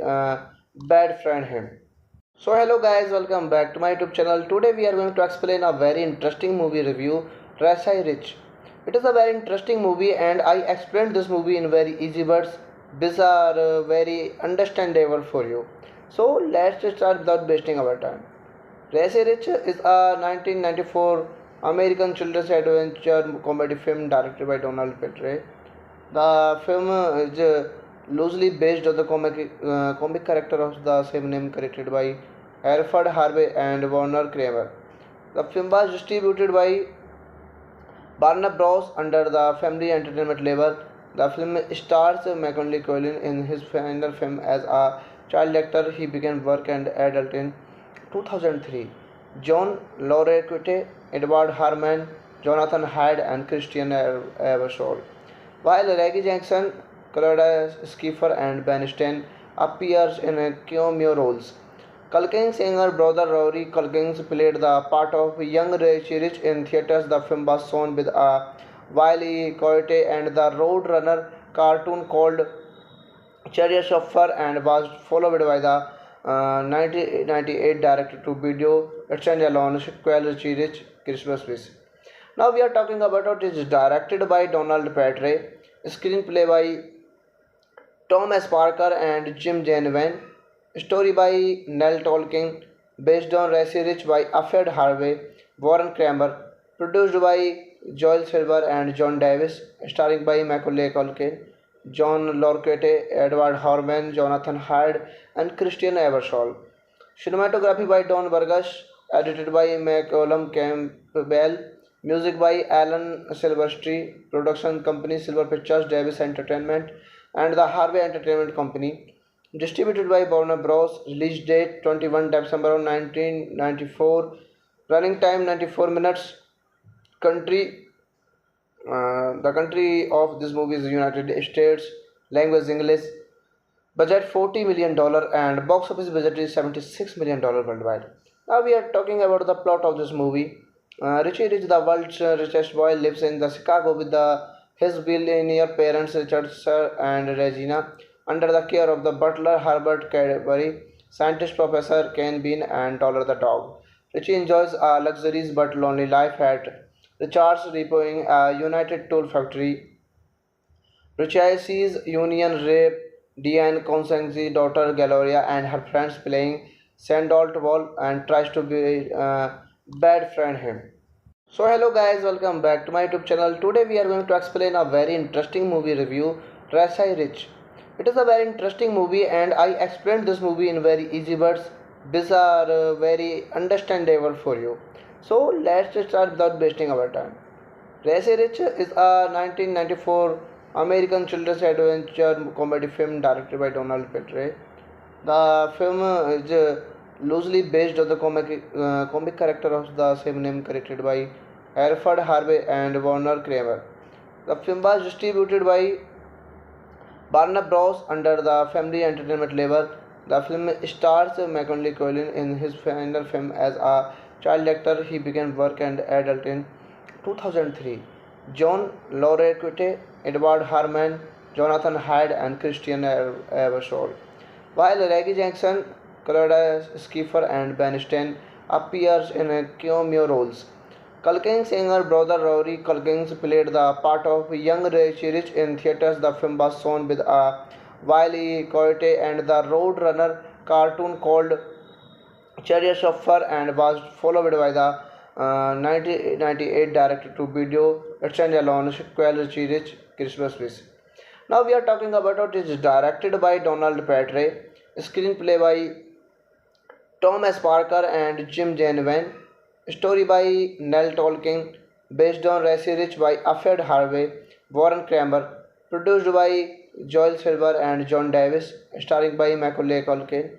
bad friend him. So hello guys, welcome back to my YouTube channel. Today we are going to explain a very interesting movie review, Rasai Rich. It is a very interesting movie and I explained this movie in very easy words. These are very understandable for you. So let's start without wasting our time. Rasai Rich is a 1994 American children's adventure comedy film directed by Donald Petrie. The film is loosely based on the comic character of the same name created by Alfred Harvey and Warner Kramer. The film was distributed by Warner Bros. Under the Family Entertainment label. The film stars Macaulay Culkin in his final film as a child actor. He began work and adult in 2003. John Laureate, Edward Harmon, Jonathan Hyde, and Christian Eversole. While Reggie Jackson, Claudia Schiffer, and Ben Stein appears in cameo roles. Culkin's younger brother Rory Culkin played the part of young Richie Rich in theaters. The film was shown with a Wiley Coyote and the Roadrunner cartoon called Chariots of Fur and was followed by the 1998 direct-to-video standalone sequel Richie Rich Christmas Wish. Now we are talking about it is directed by Donald Petrie, Screenplay by Tom S. Parker and Jim Janvin. Story by Nell Tolkien. Based on Racy Rich by Alfred Harvey, Warren Kramer. Produced by Joel Silver and John Davis. Starring by Macaulay Culkin, John Lorquette, Edward Harmon, Jonathan Hyde, and Christian Eversole. Cinematography by Don Burgess. Edited by Malcolm Campbell. Music by Alan Silvestri. Production company Silver Pictures, Davis Entertainment, and the Harvey Entertainment Company. Distributed by Warner Bros. Release date 21 December 1994. Running time 94 minutes. Country the country of this movie is United States. Language English. Budget $40 million and box office budget is $76 million worldwide. Now we are talking about the plot of this movie. Richie Rich, the world's richest boy, lives in the Chicago with his billionaire parents Richard Sir and Regina, under the care of the butler Herbert Cadbury, scientist Professor Ken Bean, and Dollar the dog. Richie enjoys a luxurious but lonely life at Richard's Repoing, a United Tool Factory. Richie sees Union rape Diane Constance's daughter Gloria and her friends playing Sandalt Wall and tries to be bad friend him. So hello guys, welcome back to my YouTube channel. Today we are going to explain a very interesting movie review, Rasai Rich. It is a very interesting movie and I explained this movie in very easy words. These are very understandable for you. So let's start without wasting our time. Rasai Rich is a 1994 American children's adventure comedy film directed by Donald Petrie. The film is loosely based on the comic character of the same name created by Alfred Harvey and Warner Kramer. The film was distributed by Warner Bros. Under the Family Entertainment label. The film stars Macaulay Culkin in his final film as a child actor. He began work and adult in 2003. John Lorquette, Edward Harmon, Jonathan Hyde, and Christian Eversole. While Reggie Jackson, Claudia Schiffer, and Ben Stein appears in cameo roles. Culkin's younger brother Rory Culkin played the part of young Richie Rich in theaters. The film was shown with a Wiley Coyote and the Roadrunner cartoon called Chariots of Fur and was followed by the 1998 direct-to-video standalone sequel Richie Rich Christmas Wish. Now we are talking about it is directed by Donald Petrie, screenplay by Tom S. Parker and Jim Janvin, story by Nell Tolkien, based on Racy Rich by Alfred Harvey, Warren Kramer, produced by Joel Silver and John Davis, starring by Macaulay Culkin,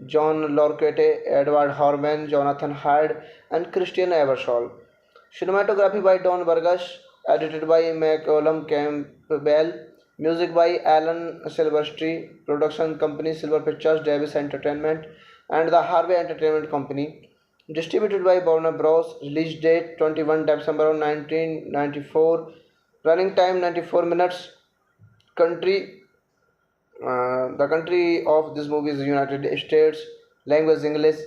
John Lorquette, Edward Harmon, Jonathan Hyde, and Christian Eversole. Cinematography by Don Burgess, edited by Malcolm Campbell, music by Alan Silvestri, production company Silver Pictures, Davis Entertainment, and the Harvey Entertainment Company. Distributed by Warner Bros. Release date 21 December 1994. Running time 94 minutes. The country of this movie is United States. Language English.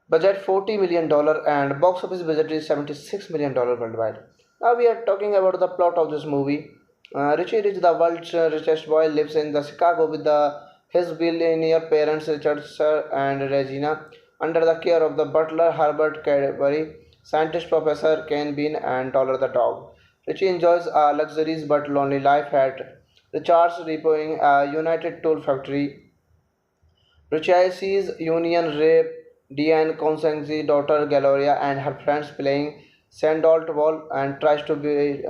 Budget $40 million and box office budget is $76 million worldwide. Now we are talking about the plot of this movie. Richie Rich, the world's richest boy, lives in the Chicago with his billionaire parents Richard Sir and Regina, under the care of the butler Herbert Cadbury, scientist Professor Ken Bean, and Dollar the dog. Richie enjoys a luxurious but lonely life at Richard's Repoing, a United Tool Factory. Richie sees Union rape Diane Constance's daughter Gloria and her friends playing Sandalt Wall and tries to be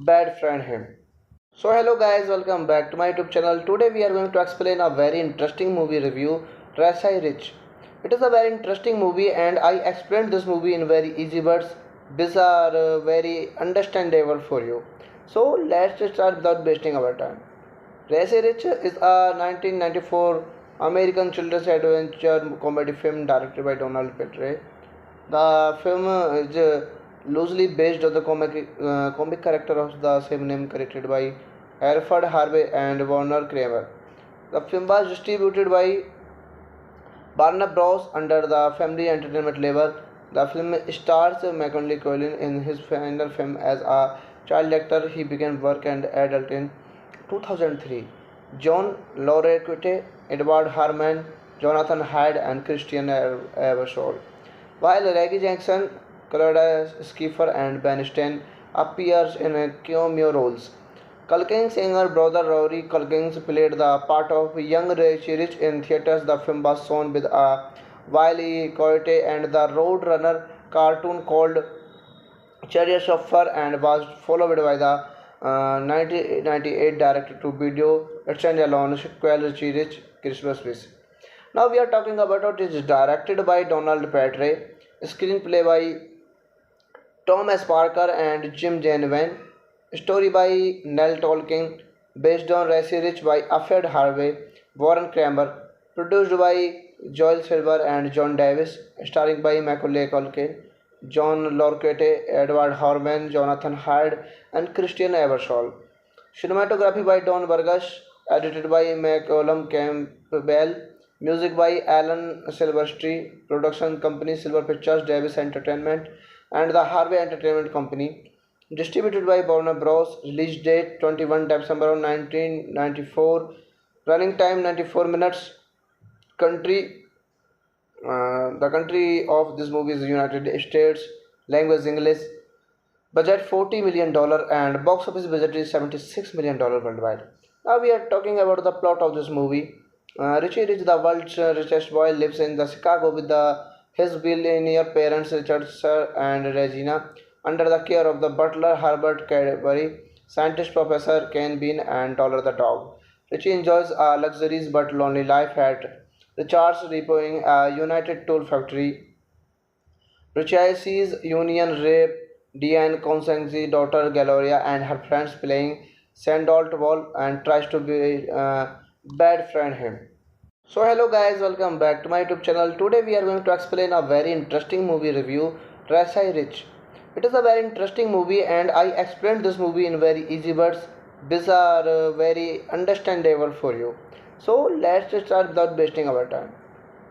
bad friend him. So hello guys, welcome back to my YouTube channel. Today we are going to explain a very interesting movie review, Rasai Rich. It is a very interesting movie and I explained this movie in very easy words. These are very understandable for you. So let's start without wasting our time. Rasai Rich is a 1994 American children's adventure comedy film directed by Donald Petrie. The film is loosely based on the comic character of the same name created by Alfred Harvey and Warner Kramer. The film was distributed by Warner Bros. Under the Family Entertainment label. The film stars Macaulay Culkin in his final film as a child actor. He began work and adult in 2003. John Larroquette, Edward Harmon, Jonathan Hyde, and Christian Eversole. While Reggie Jackson, Claudia Schiffer, and Ben Stein appears in cameo roles. Culkin's younger brother Rory Culkin played the part of young Richie Rich in theaters. The film was shown with Wiley Coyote and the Roadrunner cartoon called Chariots of Fur and was followed by the 1998 direct-to-video standalone sequel Richie Rich Christmas Wish. Now we are talking about it is directed by Donald Petrie, screenplay by Thomas Parker and Jim Janvin, story by Nell Tolkien, based on Racy Rich by Alfred Harvey, Warren Kramer, produced by Joel Silver and John Davis, starring by Macaulay Culkin, John Larroquette, Edward Harmon, Jonathan Hyde, and Christian Eversole. Cinematography by Don Burgess, edited by Malcolm Campbell, music by Alan Silvestri, production company Silver Pictures, Davis Entertainment, and the Harvey Entertainment Company. Distributed by Warner Bros. Release date 21 December 1994. Running time 94 minutes. Country the country of this movie is United States. Language English. Budget $40 million and box office budget is $76 million worldwide. Now we are talking about the plot of this movie. Richie Rich, the world's richest boy, lives in the Chicago with his billionaire parents Richard Sir and Regina, under the care of the butler Herbert Cadbury, scientist Professor Ken Bean, and Dollar the dog. Richie enjoys a luxurious but lonely life at Richard's Repoing, a United Tool Factory. Richie sees Union rape Diane Constance's daughter Gloria and her friends playing Sandalt Ball and tries to be bad friend him. So hello guys, welcome back to my YouTube channel. Today we are going to explain a very interesting movie review, Racy Rich. It is a very interesting movie and I explained this movie in very easy words. These are very understandable for you. So let's just start without wasting our time.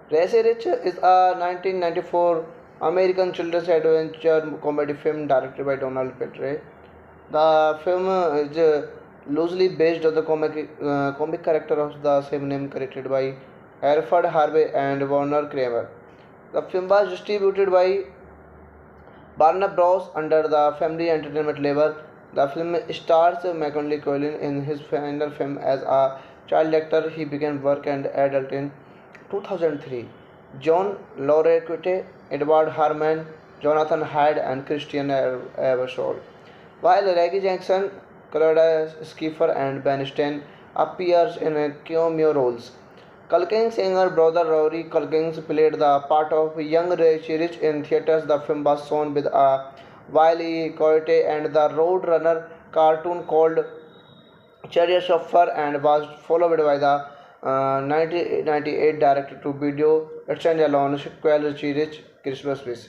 Racy Rich is a 1994 American children's adventure comedy film directed by Donald Petrie. The film is loosely based on the comic character of the same name created by Alfred Harvey and Warner Kramer. The film was distributed by Warner Bros. Under the Family Entertainment label. The film stars Macaulay Culkin in his final film as a child actor. He began work and adult in 2003. John Larroquette, Edward Harmon, Jonathan Hyde, and Christian Eversole. While Reggie Jackson, Claudia Schiffer, and Ben Stein appears in cameo roles. Culkin's younger brother Rory Culkin played the part of young Richie Rich in theaters. The film was shown with Wiley Coyote and the Roadrunner cartoon called Chariots of Fur and was followed by the 1998 direct-to-video standalone sequel Richie Rich Christmas Wish.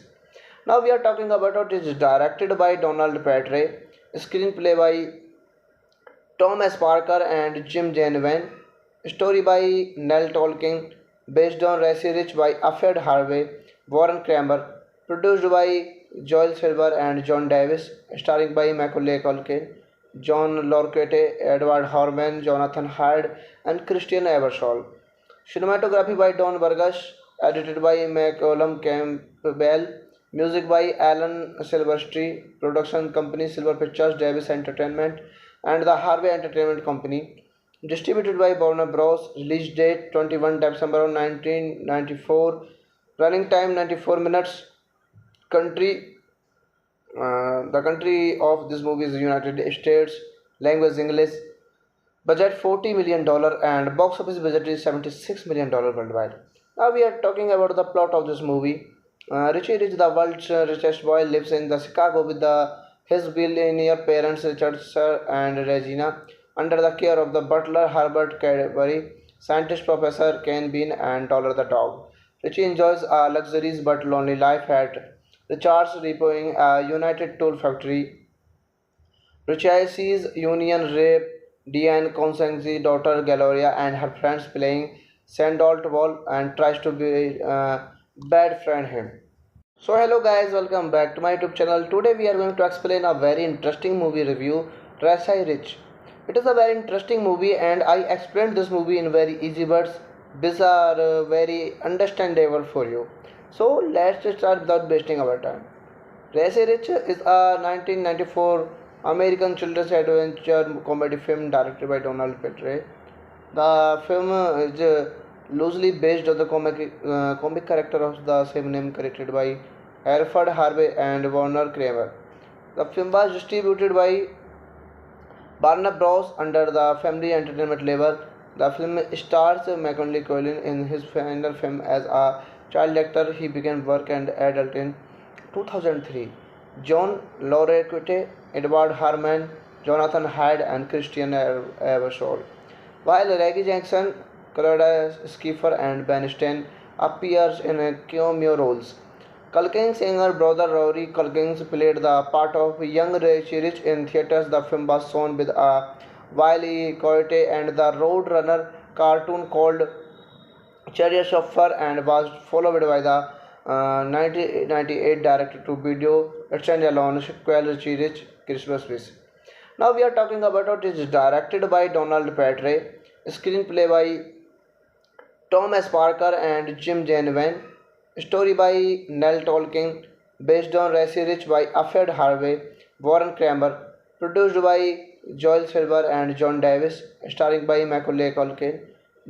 Now we are talking about it is directed by Donald Petrie, screenplay by Thomas Parker and Jim Janvin, story by Nell Tolkien, based on Racy Rich by Alfred Harvey, Warren Kramer, produced by Joel Silver and John Davis, starring by Macaulay Culkin, John Larroquette, Edward Harmon, Jonathan Hyde, and Christian Eversole. Cinematography by Don Burgess, edited by Malcolm Campbell, music by Alan Silvestri, production company Silver Pictures, Davis Entertainment, and the Harvey Entertainment Company. Distributed by Warner Bros. Release date 21 December 1994. Running time 94 minutes. Country the country of this movie is United States. Language English. Budget $40 million and box office budget is $76 million worldwide. Now we are talking about the plot of this movie. Richie Rich, the world's richest boy, lives in the Chicago with his billionaire parents Richard Sir and Regina, under the care of the butler Herbert Cadbury, scientist Professor Ken Bean, and Dollar the dog. Richie enjoys a luxurious but lonely life at Richard's Repoing, a United Tool Factory. Richie sees Union rape Diane Constance's daughter Gloria and her friends playing Sandalt Ball and tries to be bad friend him. So hello guys, welcome back to my YouTube channel. Today we are going to explain a very interesting movie review, Rasai Rich. It is a very interesting movie and I explained this movie in very easy words. These are very understandable for you. So let's just start without wasting our time. Rasai Rich is a 1994 American children's adventure comedy film directed by Donald Petrie. The film is loosely based on the comic character of the same name created by Alfred Harvey and Warner Kramer. The film was distributed by Warner Bros. Under the Family Entertainment label. The film stars Macaulay Culkin in his final film as a child actor. He began work and adult in 2003. John Larroquette, Edward Harmon, Jonathan Hyde, and Christian Eversole. While Reggie Jackson, Claudia Schiffer, and Ben Stein appears in cameo roles. Culkin's younger brother Rory Culkin played the part of young Richie Rich in theaters. The film was shown with a Wiley Coyote and the Roadrunner cartoon called Chariots of Fur and was followed by the 1998 direct-to-video standalone sequel Richie Rich Christmas Wish. Now we are talking about it is directed by Donald Petrie, screenplay by Thomas Parker and Jim Janvin, story by Nell Tolkien, based on Rasai Rich by Alfred Harvey, Warren Kramer, produced by Joel Silver and John Davis, starring by Macaulay Culkin,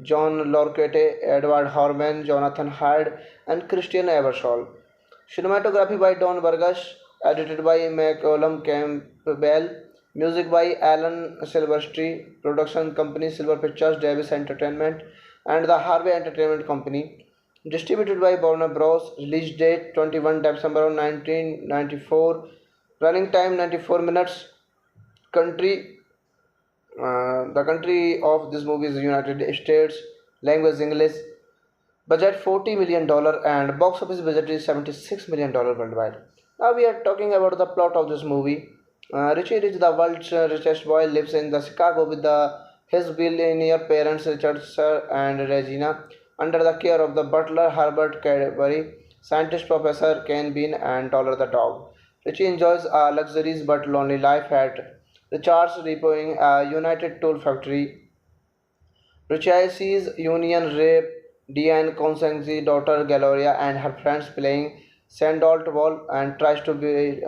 John Larroquette, Edward Harmon, Jonathan Hyde, and Christian Eversole. Cinematography by Don Burgess, edited by Malcolm Campbell, music by Alan Silvestri, production company Silver Pictures, Davis Entertainment, and the Harvey Entertainment Company. Distributed by Warner Bros. Release date 21 December 1994. Running time 94 minutes. Country the country of this movie is United States. Language English. Budget $40 million and box office budget is $76 million worldwide. Now we are talking about the plot of this movie. Richie Rich, the world's richest boy, lives in the Chicago with his billionaire parents Richard Sir and Regina, under the care of the butler Herbert Cadbury, scientist Professor Ken Bean, and Dollar the dog. Richie enjoys a luxurious but lonely life at Richard's Repoing, a United Tool Factory. Richie sees Union rape Diane Constance's daughter Gloria and her friends playing Sandalt Wall and tries to be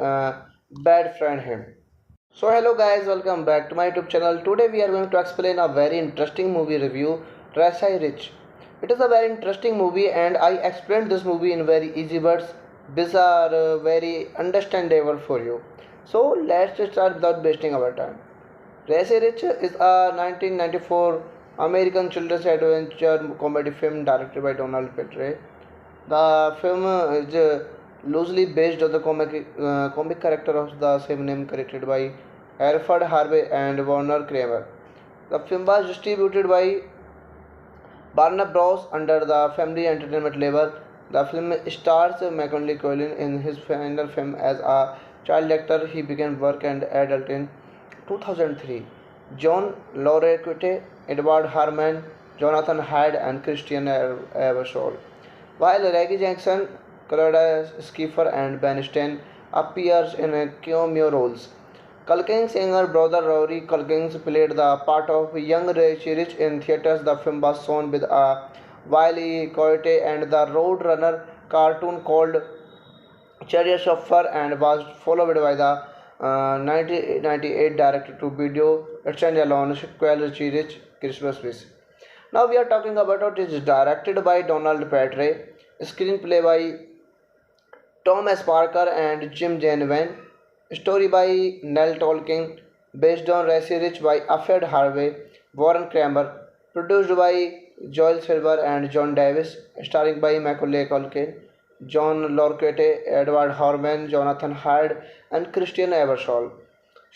bad friend him. So hello guys, welcome back to my YouTube channel. Today we are going to explain a very interesting movie review, Rasai Rich. It is a very interesting movie and I explained this movie in very easy words. These are very understandable for you. So let's just start without wasting our time. Rasai Rich is a 1994 American children's adventure comedy film directed by Donald Petrie. The film is loosely based on the comic character of the same name created by Alfred Harvey and Warner Kramer. The film was distributed by Warner Bros. Under the Family Entertainment label. The film stars Macaulay Culkin in his final film as a child actor. He began work and adult in 2003. John Larroquette, Edward Harmon, Jonathan Hyde, and Christian Eversole. While Reggie Jackson, Claudia Schiffer, and Ben Stein appears in cameo roles. Culkin's younger brother Rory Culkin played the part of young Richie Rich in theaters. The film was shown with a Wiley Coyote and the Roadrunner cartoon called Chariots of Fur and was followed by the 1998 direct-to-video standalone sequel Richie Rich Christmas Wish. Now we are talking about it is directed by Donald Petrie, screenplay by Thomas Parker and Jim Janvin, story by Nell Tolkien, based on Rasai Rich by Alfred Harvey, Warren Kramer, produced by Joel Silver and John Davis, starring by Macaulay Culkin, John Larroquette, Edward Harmon, Jonathan Hyde, and Christian Eversole.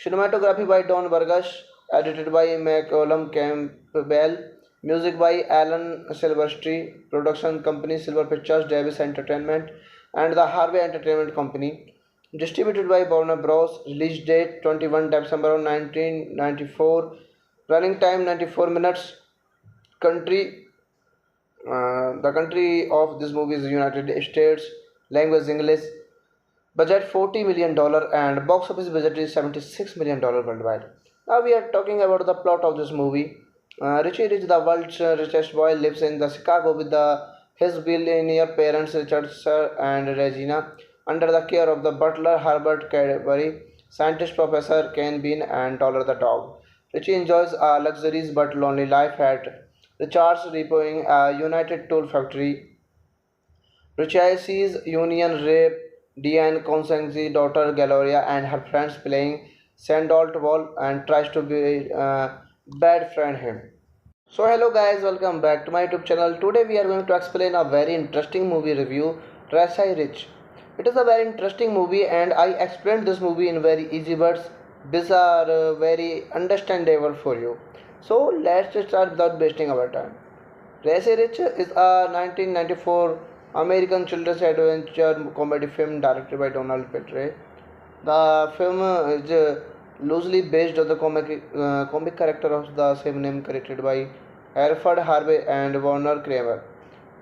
Cinematography by Don Burgess, edited by Malcolm Campbell, music by Alan Silvestri, production company Silver Pictures, Davis Entertainment, and the Harvey Entertainment Company. Distributed by Warner Bros. Release date 21 December 1994. Running time 94 minutes. Country the country of this movie is United States. language English, budget $40 million and box office budget is $76 million worldwide. Now we are talking about the plot of this movie. Richie Rich, the world's richest boy, lives in the Chicago with his billionaire parents Richard Sir and Regina under the care of the butler Herbert Cadbury, scientist Professor Ken Bean, and Dollar the dog. Richie enjoys a luxurious but lonely life at Richard's Repoing, a United Tool Factory. Richie's Union rape Diane Constance's daughter Gloria and her friends playing Sandalt Wall and tries to be bad friend him. So hello guys, welcome back to my YouTube channel. Today we are going to explain a very interesting movie review, Rasai Rich. It is a very interesting movie and I explained this movie in very easy words. These are very understandable for you. So let's start without wasting our time. Rasai Rich is a 1994 American children's adventure comedy film directed by Donald Petrie. The film is loosely based on the comic character of the same name created by Alfred Harvey and Warner Kramer.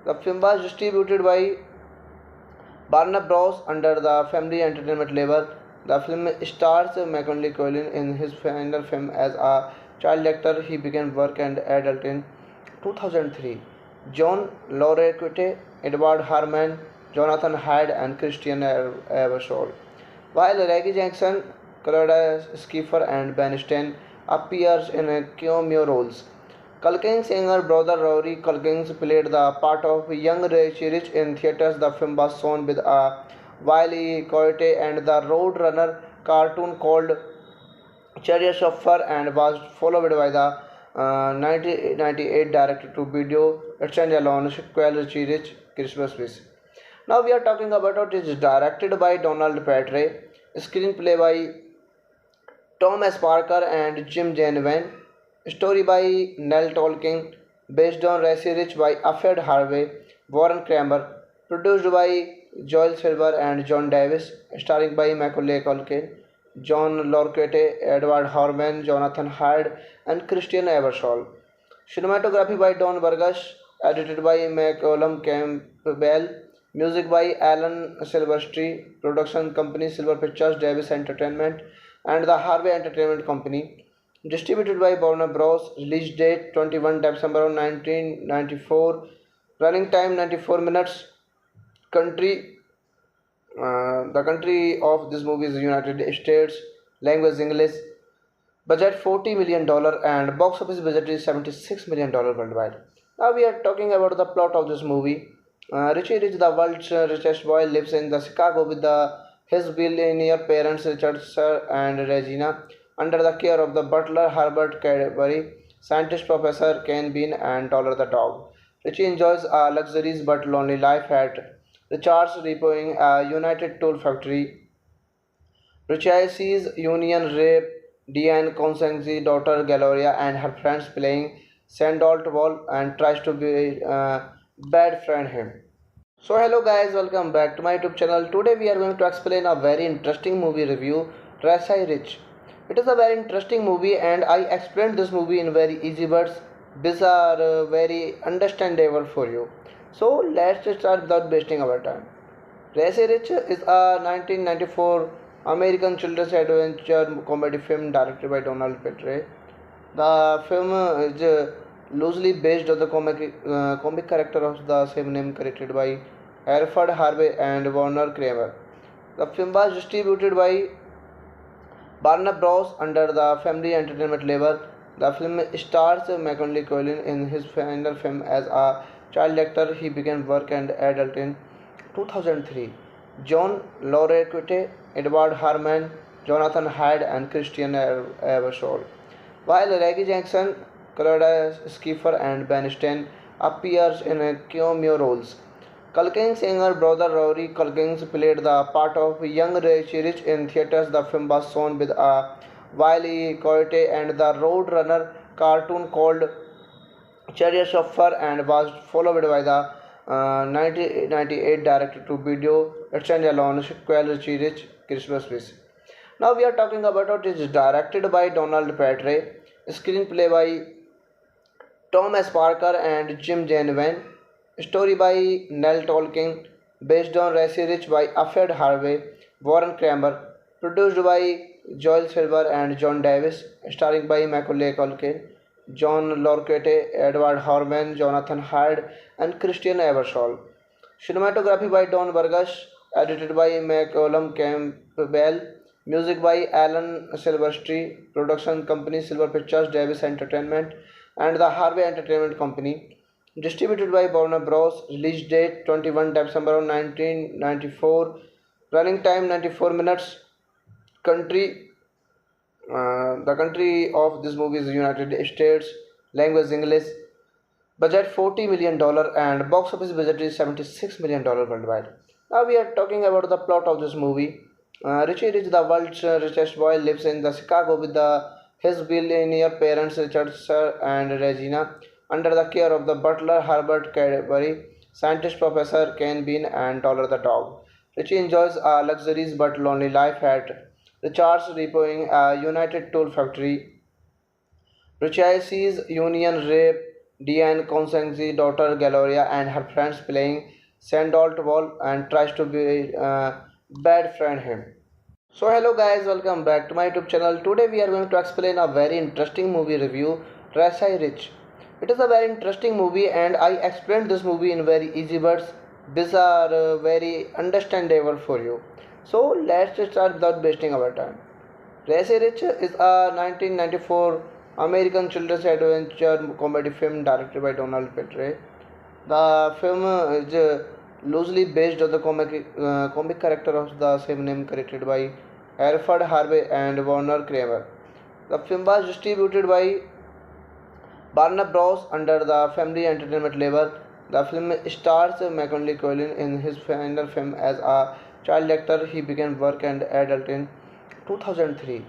The film was distributed by Warner Bros. Under the Family Entertainment label. The film stars Macaulay Culkin in his final film as a child actor. He began work and adult in 2003. John Larroquette, Edward Harmon, Jonathan Hyde, and Christian Eversole. While Reggie Jackson, Claudia Schiffer, and Ben Stein appears in cameo roles. Culkin's younger brother Rory Culkin played the part of young Richie Rich in theaters. The film was shown with a Wiley Coyote and the Roadrunner cartoon called Chariots of Fur and was followed by the 1998 direct-to-video standalone sequel Richie Rich Christmas Wish. Now we are talking about it is directed by Donald Petrie, screenplay by Thomas Parker and Jim Janvin, story by Nell Tolkien, based on Rasai Rich by Alfred Harvey, Warren Kramer, produced by Joel Silver and John Davis, starring by Macaulay Culkin, John Larroquette, Edward Harmon, Jonathan Hyde, and Christian Eversole. Cinematography by Don Burgess, edited by Malcolm Campbell, music by Alan Silvestri, production company Silver Pictures, Davis Entertainment, and the Harvey Entertainment Company. Distributed by Warner Bros. Release date 21 December 1994. Running time 94 minutes. Country the country of this movie is United States. Language English. Budget $40 million and box office budget is $76 million worldwide. Now we are talking about the plot of this movie. Richie Rich, the world's richest boy, lives in the Chicago with his billionaire parents Richard Sir and Regina under the care of the butler Herbert Cadbury, scientist Professor Ken Bean, and Dollar the dog. Richie enjoys a luxurious but lonely life at Richard's Repoing, a United Tool Factory. Richie's Union rape Diane Constance's daughter Gloria and her friends playing Sandalt Wall and tries to be bad friend him. So hello guys, welcome back to my YouTube channel. Today we are going to explain a very interesting movie review, Rasai Rich. It is a very interesting movie and I explained this movie in very easy words. These are very understandable for you. So let's start without wasting our time. Rasai Rich is a 1994 American children's adventure comedy film directed by Donald Petrie. The film is loosely based on the comic character of the same name created by Alfred Harvey and Warner Kramer. The film was distributed by Warner Bros. Under the Family Entertainment label. The film stars Macaulay Culkin in his final film as a child actor. He began work and adult in 2003. John Larroquette, Edward Harmon, Jonathan Hyde, and Christian Eversole. While Reggie Jackson, Claudia Schiffer, and Ben Stein appears in cameo roles. Culkin's younger brother Rory Culkin played the part of young Richie Rich in theaters. The film was shown with a Wiley Coyote and the Roadrunner cartoon called Chariots of Fur and was followed by the 1998 direct-to-video standalone sequel Richie Rich Christmas Wish. Now we are talking about it is directed by Donald Petrie, screenplay by Thomas Parker and Jim Janvin, story by Nell Tolkien, based on Racy Rich by Alfred Harvey, Warren Kramer, produced by Joel Silver and John Davis, starring by Macaulay Culkin, John Lorquette, Edward Harmon, Jonathan Hyde, and Christian Eversole. Cinematography by Don Burgess, edited by Malcolm Campbell, music by Alan Silvestri, production company Silver Pictures, Davis Entertainment, and the Harvey Entertainment Company. Distributed by Warner Bros. Release date 21 December 1994. Running time 94 minutes. Country the country of this movie is United States. Language English. Budget $40 million and box office budget is $76 million worldwide. Now we are talking about the plot of this movie. Richie Rich, the world's richest boy, lives in the Chicago with his billionaire parents Richard Sir and Regina, under the care of the butler Herbert Cadbury, scientist Professor Ken Bean, and Dollar the dog. Richie enjoys a luxurious but lonely life at Richard's Repoing, a United Tool Factory. Richie sees Union rape Diane Constance's daughter Gloria and her friends playing Sandalt Ball and tries to be bad friend him. So hello guys, welcome back to my YouTube channel. Today we are going to explain a very interesting movie review, Rasai Rich. It is a very interesting movie and I explained this movie in very easy words. These are very understandable for you. So let's start without wasting our time. Rasai Rich is a 1994 American children's adventure comedy film directed by Donald Petrie. The film is loosely based on the comic character of the same name created by Alfred Harvey and Warner Kramer. The film was distributed by Warner Bros. Under the Family Entertainment label. The film stars Macaulay Culkin in his final film as a child actor. He began work and adult in 2003.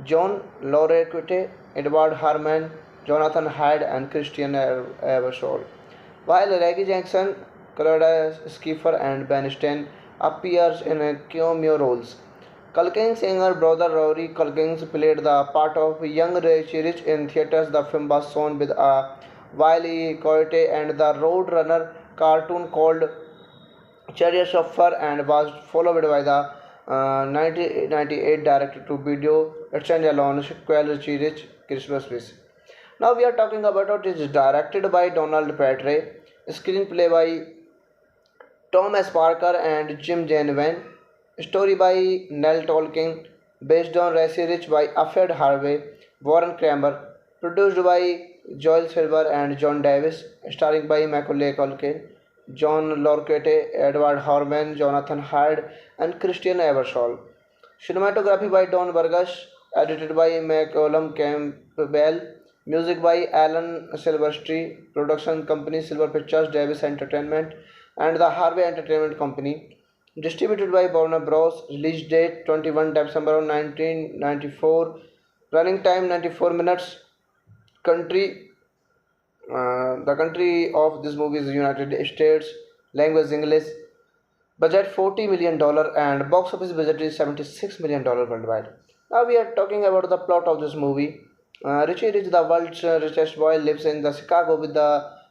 John Lorquette, Edward Harmon, Jonathan Hyde, and Christian Eversole. While Reggie Jackson, Claudia Schiffer, and Ben Stein appears in cameo roles. Culkin's younger brother Rory Culkin played the part of young Richie Rich in theaters. The film was shown with a Wiley Coyote and the Roadrunner cartoon called Chariot Chauffeur and was followed by the 1998 direct-to-video standalone sequel Richie Rich Christmas Wish. Now we are talking about it is directed by Donald Petrie, screenplay by Tom S. Parker and Jim Janvin, story by Nell Tolkien, based on Racy Rich by Alfred Harvey, Warren Kramer, produced by Joel Silver and John Davis, starring by Macaulay Culkin, John Lorquette, Edward Harmon, Jonathan Hyde, and Christian Eversole. Cinematography by Don Burgess, edited by Malcolm Campbell, music by Alan Silvestri, production company Silver Pictures, Davis Entertainment, and the Harvey Entertainment Company. Distributed by Warner Bros. Release date 21 December 1994. Running time 94 minutes. Country the country of this movie is United States. Language English. Budget $40 million and box office budget is $76 million worldwide. Now we are talking about the plot of this movie. Richie Rich, the world's richest boy, lives in the Chicago with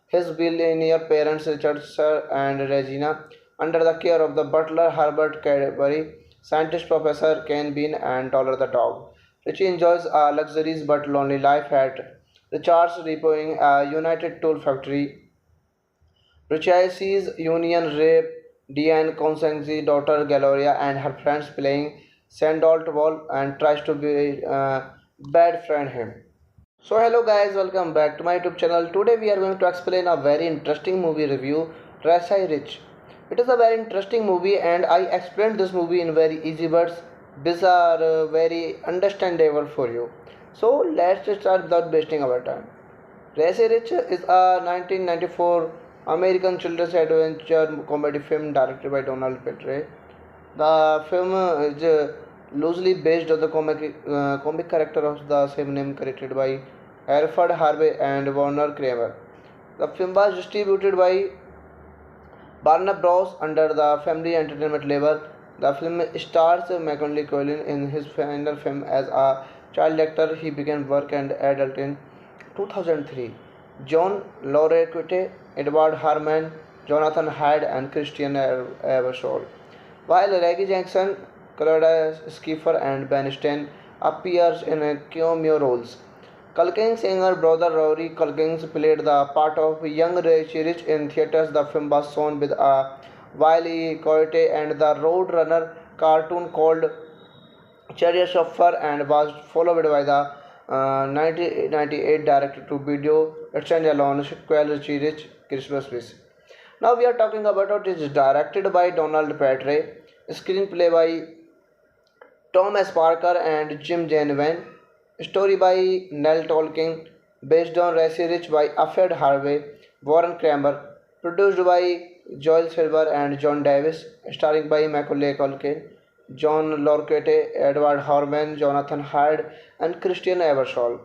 his billionaire parents Richard Sir and Regina, under the care of the butler Herbert Cadbury, scientist Professor Ken Bean, and Dollar the dog. Richie enjoys a luxurious but lonely life at Richard's Repoing, a United Tool Factory. Richie sees Union rape Diane Constance's daughter Gloria and her friends playing Sandalt Ball and tries to be bad friend him. So hello guys, welcome back to my YouTube channel. Today we are going to explain a very interesting movie review, Rasai Rich. It is a very interesting movie and I explained this movie in very easy words. These are very understandable for you. So let's start without wasting our time. Rasai Rich is a 1994 American children's adventure comedy film directed by Donald Petrie. The film is loosely based on the comic character of the same name created by Alfred Harvey and Warner Kramer. The film was distributed by Warner Bros. Under the Family Entertainment label. The film stars Macaulay Culkin in his final film as a child actor. He began work and adult in 2003. John Lorquette, Edward Harmon, Jonathan Hyde, and Christian Eversole. While Reggie Jackson, Claudia Schiffer, and Ben Stein appears in cameo roles. Culkin's younger brother Rory Culkins played the part of young Richie Rich in theaters. The film was shown with a Wiley Coyote and the Roadrunner cartoon called Chariots of Fur and was followed by the 1998 direct-to-video standalone sequel Richie Rich Christmas Wish. Now we are talking about it is directed by Donald Petrie, screenplay by Tom S. Parker and Jim Janvin, story by Nell Tolkien, based on Racy Rich by Alfred Harvey, Warren Kramer, produced by Joel Silver and John Davis, starring by Macaulay Culkin, John Larroquette, Edward Harmon, Jonathan Hyde, and Christian Eversole.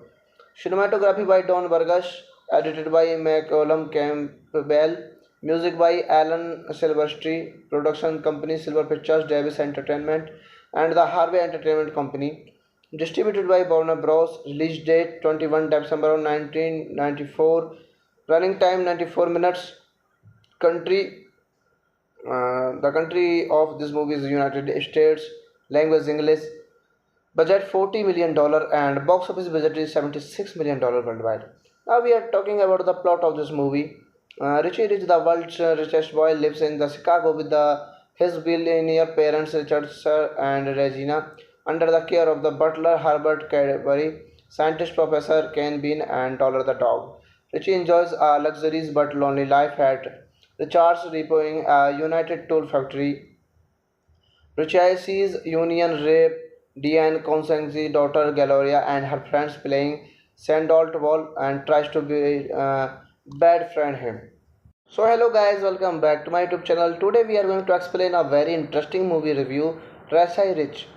Cinematography by Don Burgess, edited by Malcolm Campbell, music by Alan Silvestri, production company Silver Pictures, Davis Entertainment, and the Harvey Entertainment Company. Distributed by Warner Bros. Release date 21 December 1994. Running time 94 minutes. Country the country of this movie is United States. Language English. Budget $40 million and box office budget is $76 million worldwide. Now we are talking about the plot of this movie. Richie Rich, the world's richest boy, lives in the Chicago with his billionaire parents Richard Sir and Regina, under the care of the butler Herbert Cadbury, scientist Professor Ken Bean, and Dollar the dog. Richie enjoys a luxurious but lonely life at Richard's Repoing, a United Tool Factory. Richie sees Union rape Diane Constance's daughter Gloria and her friends playing Sandalt Wall and tries to be bad friend him. So hello guys, welcome back to my YouTube channel. Today we are going to explain a very interesting movie review, Racy Rich.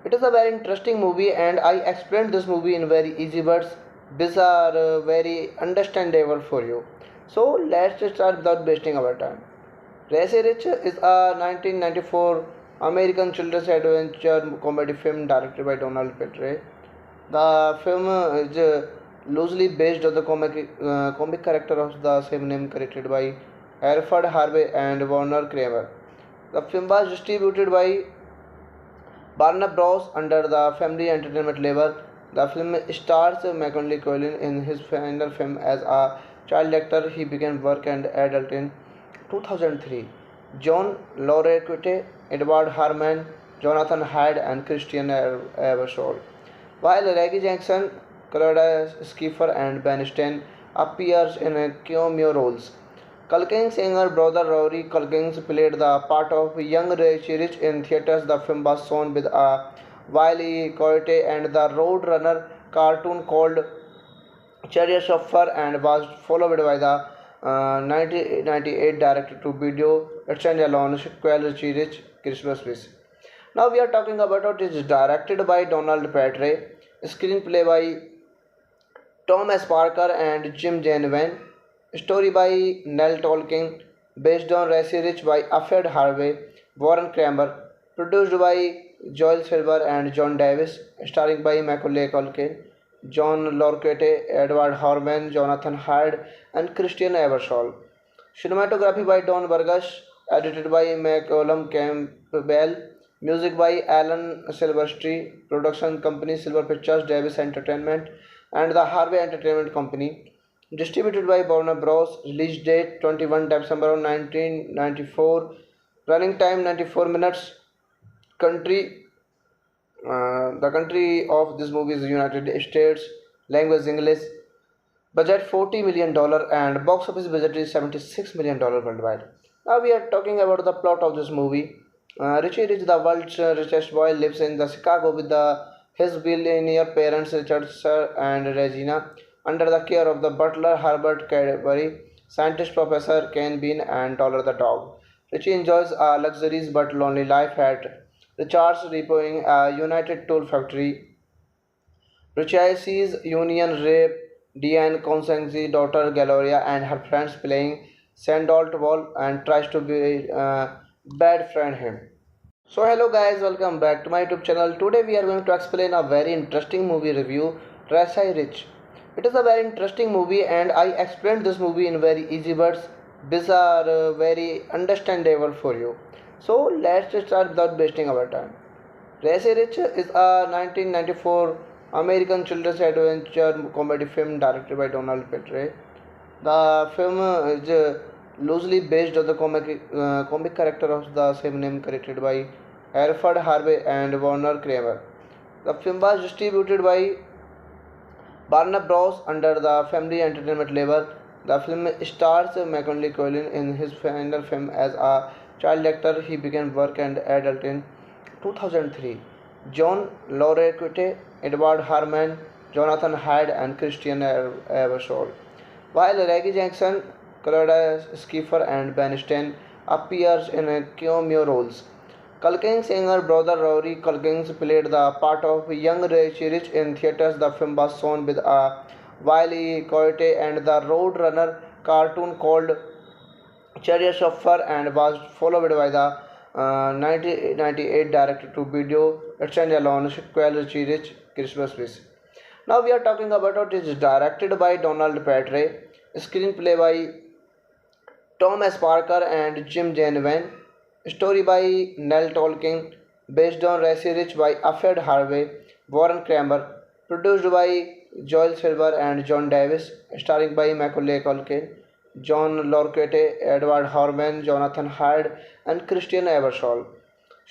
It is a very interesting movie and I explained this movie in very easy words. These are very understandable for you. So let's start without wasting our time. Racy Rich is a 1994 American children's adventure comedy film directed by Donald Petrie. The film is loosely based on the comic character of the same name created by Alfred Harvey and Warner Kramer. The film was distributed by Warner Bros. Under the Family Entertainment label. The film stars Macaulay Culkin in his final film as a child actor. He began work and adult in 2003. John Larroquette, Edward Harmon, Jonathan Hyde, and Christian Eversole. While Reggie Jackson, Claudia Schiffer, and Ben Stein appears in cameo roles. Culkin's younger brother Rory Culkins played the part of young Richie Rich in theaters. The film was shown with a Wiley Coyote and the Roadrunner cartoon called Chariots of Fur and was followed by the 1998 direct-to-video standalone sequel Richie Rich Christmas Wish. Now we are talking about it is directed by Donald Petrie, screenplay by Tom S. Parker and Jim Janvin, story by Nell Tolkien, based on Racy Rich by Alfred Harvey, Warren Kramer, produced by Joel Silver and John Davis, starring by Macaulay Culkin, John Larroquette, Edward Harmon, Jonathan Hyde, and Christian Eversole. Cinematography by Don Burgess, edited by Malcolm Campbell, music by Alan Silvestri, production company Silver Pictures, Davis Entertainment, and the Harvey Entertainment Company. Distributed by Warner Bros. Release date 21 December 1994. Running time 94 minutes. Country the country of this movie is United States. Language English. Budget $40 million and box office budget is $76 million worldwide. Now we are talking about the plot of this movie. Richie Rich, the world's richest boy, lives in the Chicago with his billionaire parents Richard Sir and Regina, under the care of the butler Herbert Cadbury, scientist Professor Ken Bean, and Dollar the dog. Richie enjoys a luxurious but lonely life at Richard's Repoing, a United Tool Factory. Richie sees Union rape Diane Constance's daughter Gloria and her friends playing Sandalt Wall and tries to be bad friend him. So hello guys, welcome back to my YouTube channel. Today we are going to explain a very interesting movie review, Racy Rich. It is a very interesting movie and I explained this movie in very easy words. These are very understandable for you. So let's start without wasting our time. Race Rich is a 1994 American children's adventure comedy film directed by Donald Petrie. The film is loosely based on the comic character of the same name created by Alfred Harvey and Warner Kramer. The film was distributed by Warner Bros. Under the Family Entertainment label. The film stars Macaulay Culkin in his final film as a child actor. He began work and adult in 2003. John Larroquette, Edward Harmon, Jonathan Hyde, and Christian Eversole. While Reggie Jackson, Claudia Schiffer, and Ben Stein appears in cameo roles. Culkin's younger brother Rory Culkin played the part of young Richie Rich in theaters. The film was shown with a Wiley Coyote and the Roadrunner cartoon called Chariots of Fur and was followed by the 1998 direct-to-video standalone sequel Richie Rich Christmas Wish. Now we are talking about it is directed by Donald Petrie, screenplay by Thomas Parker and Jim Janvin, story by Nell Tolkien, based on Racy Rich by Alfred Harvey, Warren Kramer, produced by Joel Silver and John Davis, starring by Macaulay Culkin, John Larroquette, Edward Harmon, Jonathan Hyde, and Christian Eversole.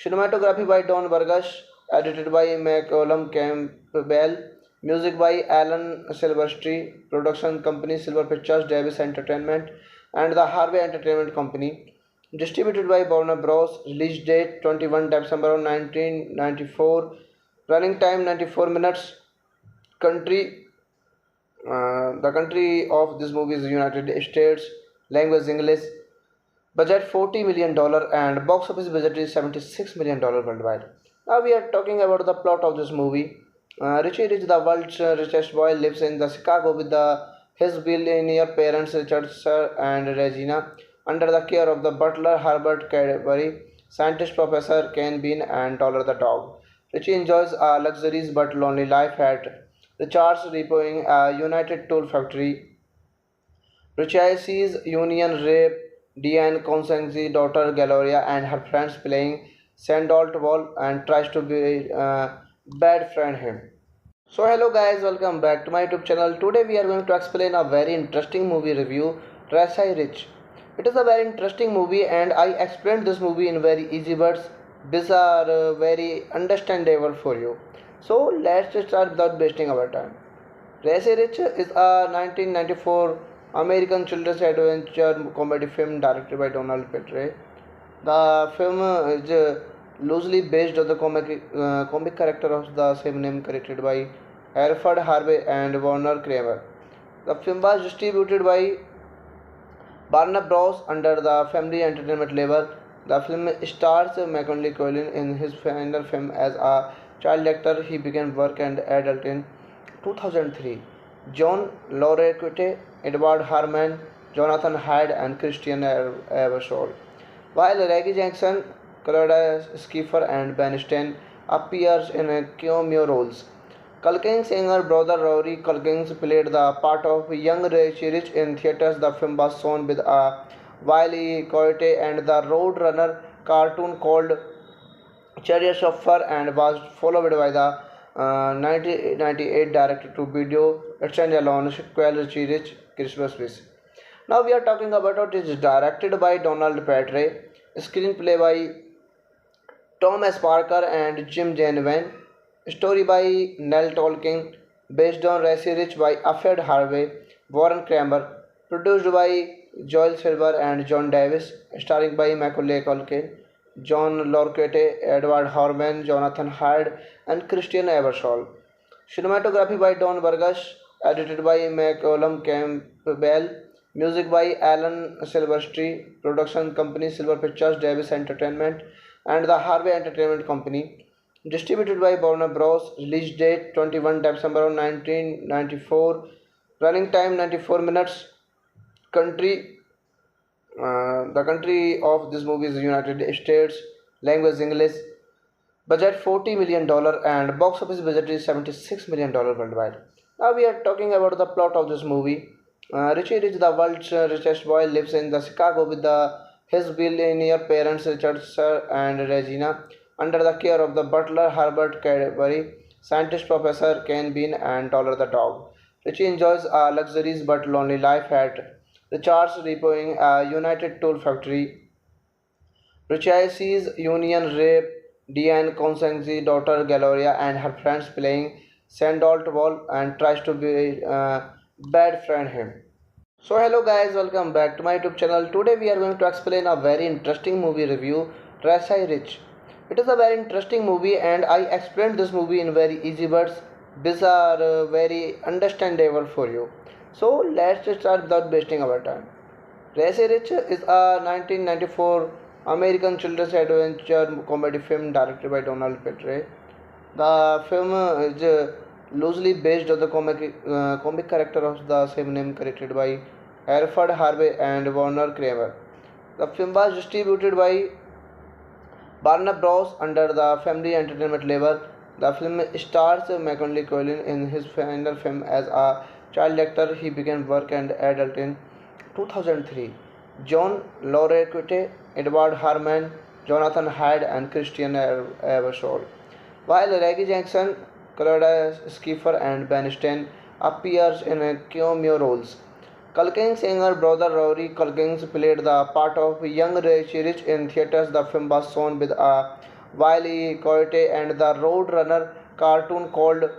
Cinematography by Don Burgess, edited by Malcolm Campbell, music by Alan Silvestri, production company Silver Pictures, Davis Entertainment, and the Harvey Entertainment Company. Distributed by Warner Bros. Release date 21 December 1994. Running time 94 minutes. Country the country of this movie is United States. Language English. Budget $40 million and box office budget is $76 million worldwide. Now we are talking about the plot of this movie. Richie Rich, the world's richest boy, lives in the Chicago with his billionaire parents Richard Sir and Regina, under the care of the butler Herbert Cadbury, scientist Professor Ken Bean, and Dollar the dog. Richie enjoys a luxurious but lonely life at Richard's Repoing, a United Tool Factory. Richie sees Union rape Diane Constance's daughter Gloria and her friends playing Sandalt Ball and tries to be bad friend him. So hello guys, welcome back to my YouTube channel. Today we are going to explain a very interesting movie review, Racy Rich. It is a very interesting movie and I explained this movie in very easy words. These are very understandable for you. So let's start without wasting our time. Racy Rich is a 1994 American children's adventure comedy film directed by Donald Petrie. The film is loosely based on the comic character of the same name created by Alfred Harvey and Warner Kramer. The film was distributed by Warner Bros. Under the Family Entertainment label. The film stars Macaulay Culkin in his final film as a child actor. He began work and adult in 2003. John Larroquette, Edward Harmon, Jonathan Hyde, and Christian Eversole. While Reggie Jackson, Claudia Schiffer, and Ben Stein appears in cameo roles. Culkin's younger brother Rory Culkin played the part of young Richie Rich in theaters. The film was shown with a Wiley Coyote and the Roadrunner cartoon called Chariots of Fur and was followed by the 1998 direct-to-video standalone sequel Richie Rich Christmas Wish. Now we are talking about it is directed by Donald Petrie, screenplay by Thomas Parker and Jim Janvin, story by Nell Tolkien, based on Racy Rich by Alfred Harvey, Warren Kramer, produced by Joel Silver and John Davis, starring by Macaulay Culkin, John Larroquette, Edward Harmon, Jonathan Hyde, and Christian Eversole. Cinematography by Don Burgess, edited by Malcolm Campbell, music by Alan Silvestri, production company Silver Pictures, Davis Entertainment, and the Harvey Entertainment Company. Distributed by Warner Bros. Release date 21 December 1994. Running time 94 minutes. Country the country of this movie is United States. Language English. Budget $40 million and box office budget is $76 million worldwide. Now we are talking about the plot of this movie. Richie Rich, the world's richest boy, lives in the Chicago with his billionaire parents Richard Sir and Regina, under the care of the butler Herbert Cadbury, scientist Professor Ken Bean, and Dollar the dog. Richie enjoys a luxurious but lonely life at Richard's Repoing, a United Tool Factory. Richie sees Union rape Diane Constance's daughter Gloria and her friends playing Sandalt Ball and tries to be bad friend him. So hello guys, welcome back to my YouTube channel. Today we are going to explain a very interesting movie review, Rasai Rich. It is a very interesting movie and I explained this movie in very easy words. These are very understandable for you. So let's just start without wasting our time. Rasai Rich is a 1994 American children's adventure comedy film directed by Donald Petrie. The film is loosely based on the comic character of the same name created by Alfred Harvey and Warner Kramer. The film was distributed by Warner Bros. Under the Family Entertainment label. The film stars Macaulay Culkin in his final film as a child actor. He began work and adult in 2003. John Laureate, Edward Harmon, Jonathan Hyde, and Christian Eversole. While Reggie Jackson, Claudia Schiffer, and Ben Stein appears in cameo roles. Culkin's younger brother Rory Culkin played the part of young Richie Rich in theaters. The film was shown with a Wiley Coyote and the Roadrunner cartoon called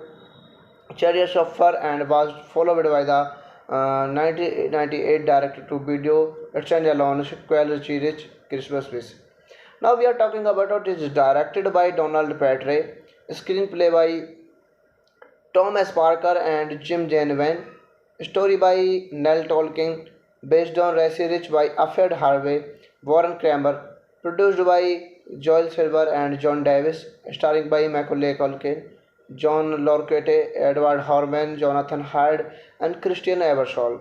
Chariot Shopper and was followed by the 1998 direct-to-video standalone sequel Richie Rich Christmas Wish. Now we are talking about it is directed by Donald Petrie, screenplay by Tom S. Parker and Jim Janvin, story by Nell Tolkien, based on Rasai Rich by Alfred Harvey, Warren Kramer, produced by Joel Silver and John Davis, starring by Macaulay Culkin, John Lorquette, Edward Harmon, Jonathan Hyde, and Christian Eversole.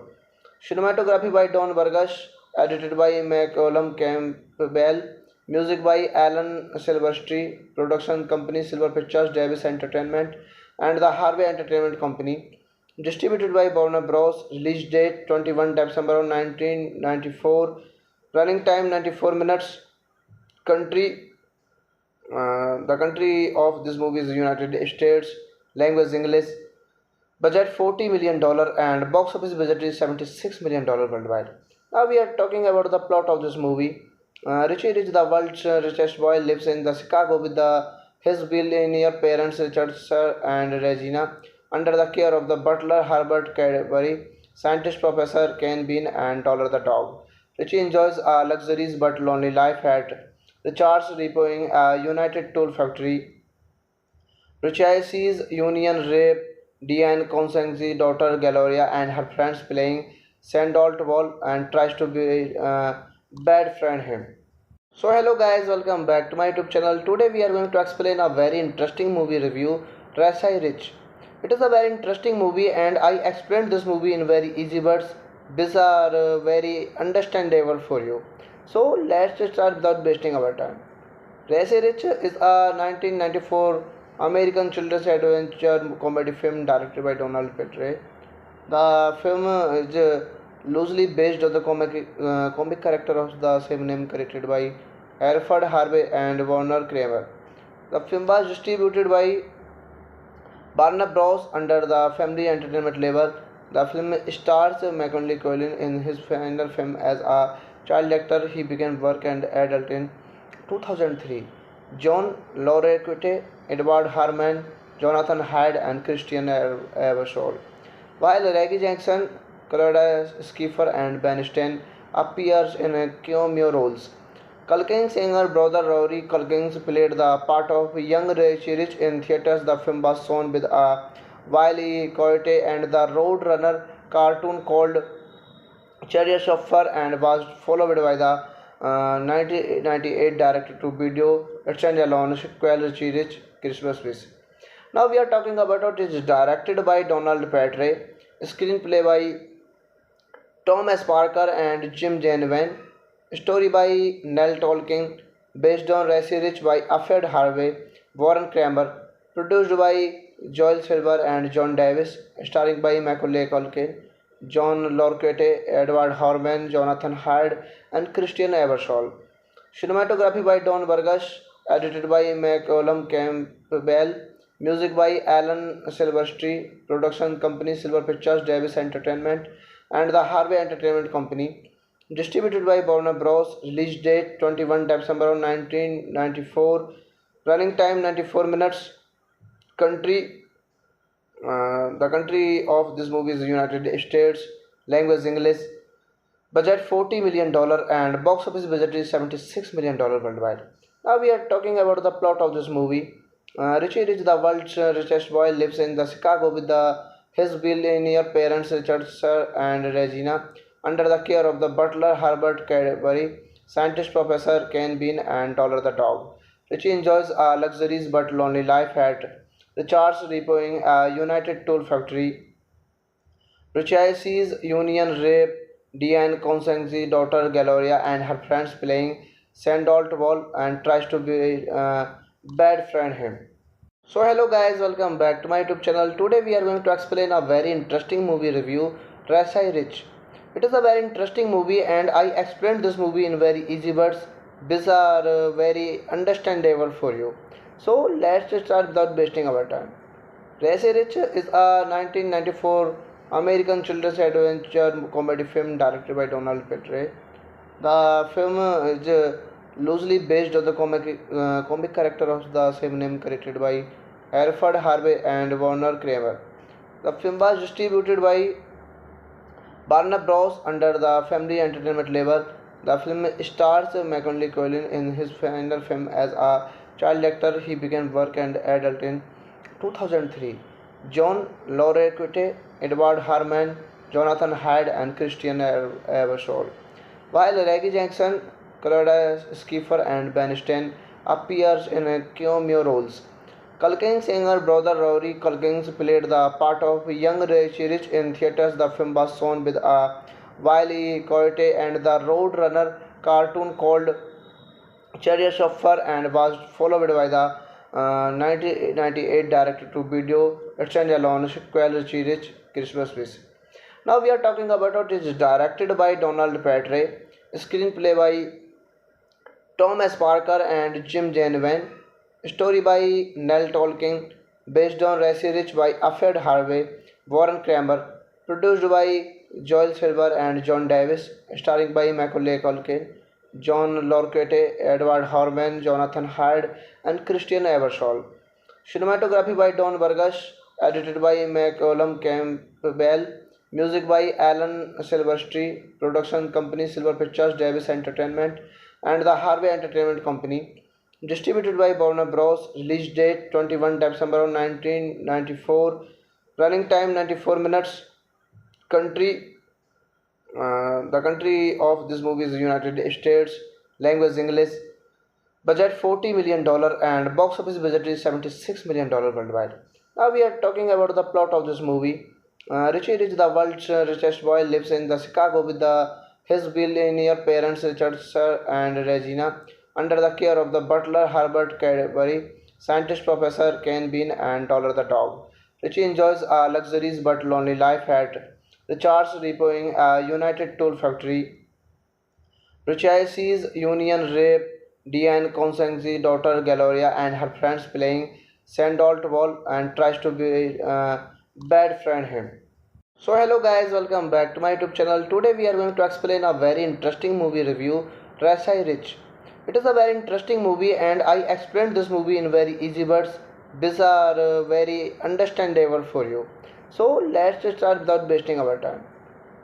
Cinematography by Don Burgess, edited by Malcolm Campbell, music by Alan Silvestri, production company Silver Pictures, Davis Entertainment, and the Harvey Entertainment Company. Distributed by Warner Bros. Release date 21 December 1994. Running time 94 minutes. Country the country of this movie is United States. Language English. Budget $40 million and box office budget is $76 million worldwide. Now we are talking about the plot of this movie. Richie Rich, the world's richest boy, lives in the Chicago with his billionaire parents Richard Sir and Regina, under the care of the butler Herbert Cadbury, scientist Professor Ken Bean, and Dollar the dog. Richie enjoys a luxurious but lonely life at Richard's Repoing, a United Tool Factory. Richie sees Union rape Diane Constance's daughter Gloria and her friends playing Sandalt Ball and tries to be bad friend him. So hello guys, welcome back to my YouTube channel. Today we are going to explain a very interesting movie review, Rasai Rich. It is a very interesting movie and I explained this movie in very easy words. These are very understandable for you. So let's just start without wasting our time. Rasai Rich is a 1994 American children's adventure comedy film directed by Donald Petrie. The film is loosely based on the comic character of the same name created by Alfred Harvey and Warner Kramer. The film was distributed by Warner Bros. Under the Family Entertainment label. The film stars Macaulay Culkin in his final film as a child actor. He began work and adult in 2003. John Laureate, Edward Harmon, Jonathan Hyde, and Christian Eversole. While Reggie Jackson, Claudia Schiffer, and Ben Stein appears in cameo roles. Culkin's younger brother Rory Culkin played the part of young Richie Rich in theaters. The film was shown with a Wiley Coyote and the Roadrunner cartoon called Chariot Shopper and was followed by the 1998 direct-to-video standalone sequel Richie Rich Christmas Wish. Now we are talking about it is directed by Donald Petrie, screenplay by Tom S. Parker and Jim Janvin, story by Nell Tolkien, based on Rasai Rich by Alfred Harvey, Warren Kramer, produced by Joel Silver and John Davis, starring by Macaulay Culkin, John Lorquette, Edward Harman, Jonathan Hyde, and Christian Eversole. Cinematography by Don Burgess, edited by Malcolm Campbell, music by Alan Silvestri, production company Silver Pictures, Davis Entertainment, and the Harvey Entertainment Company. Distributed by Warner Bros. Release date 21 December 1994. Running time 94 minutes. Country the country of this movie is United States. Language English. Budget $40 million and box office budget is $76 million worldwide. Now we are talking about the plot of this movie. Richie Rich, the world's richest boy, lives in the Chicago with his billionaire parents Richard Sir and Regina, under the care of the butler Herbert Cadbury, scientist Professor Ken Bean, and Dollar the dog. Richie enjoys a luxurious but lonely life at Richard's Repoing, a United Tool Factory. Richie Union rape Diane Constance's daughter Gloria and her friends playing Sandalt Wall and tries to be bad friend him. So hello guys, welcome back to my YouTube channel. Today we are going to explain a very interesting movie review, Rasai Rich. It is a very interesting movie and I explained this movie in very easy words. These are very understandable for you. So let's start without wasting our time. Rasai Rich is a 1994 American children's adventure comedy film directed by Donald Petrie. The film is loosely based on the comic character of the same name created by Alfred Harvey and Warner Kramer. The film was distributed by Warner Bros. Under the Family Entertainment label. The film stars Macaulay Culkin in his final film as a child actor. He began work and adult in 2003. John Lorquette, Edward Harman, Jonathan Hyde, and Christian Eversole. While Reggie Jackson, Claudia Schiffer, and Ben Stein appears in cameo roles. Culkin's younger brother Rory Culkin played the part of young Richie Rich in theaters. The film was shown with a Wiley Coyote and the Roadrunner cartoon called Chariots of Fur and was followed by the 1998 direct-to-video standalone sequel Richie Rich Christmas Wish. Now we are talking about it is directed by Donald Petrie, screenplay by Thomas Parker and Jim Janvin, story by Nell Tolkien, based on Rasai Rich by Alfred Harvey, Warren Kramer, produced by Joel Silver and John Davis, starring by Macaulay Culkin, John Lorquette, Edward Harman, Jonathan Hyde, and Christian Eversole. Cinematography by Don Burgess, edited by Malcolm Campbell, music by Alan Silvestri, production company Silver Pictures, Davis Entertainment, and the Harvey Entertainment Company. Distributed by Warner Bros. Release date 21 December 1994. Running time 94 minutes. Country the country of this movie is United States. Language English. Budget $40 million and box office budget is $76 million worldwide. Now we are talking about the plot of this movie. Richie Rich, the world's richest boy, lives in the Chicago with his billionaire parents Richard Sir and Regina, under the care of the butler Herbert Cadbury, scientist Professor Ken Bean, and Dollar the dog. Richie enjoys a luxurious but lonely life at Richard's Repoing, a United Tool Factory. Richie Union rape Diane Constance's daughter Gloria and her friends playing Sandalt Wall and tries to be bad friend him. So hello guys, welcome back to my YouTube channel. Today we are going to explain a very interesting movie review, Rasai Rich. It is a very interesting movie and I explained this movie in very easy words. These are very understandable for you. So let's start without wasting our time.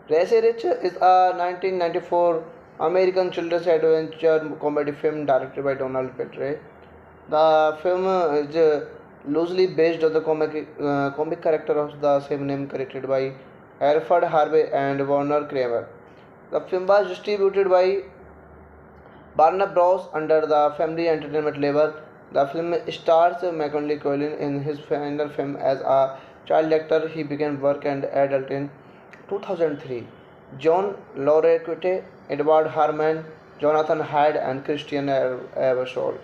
Rasai Rich is a 1994 American children's adventure comedy film directed by Donald Petrie. The film is loosely based on the comic character of the same name created by Alfred Harvey and Warner Kramer. The film was distributed by Warner Bros. Under the Family Entertainment label. The film stars Macaulay Culkin in his final film as a child actor. He began work and adult in 2003. John Lorquette, Edward Harman, Jonathan Hyde, and Christian Eversole.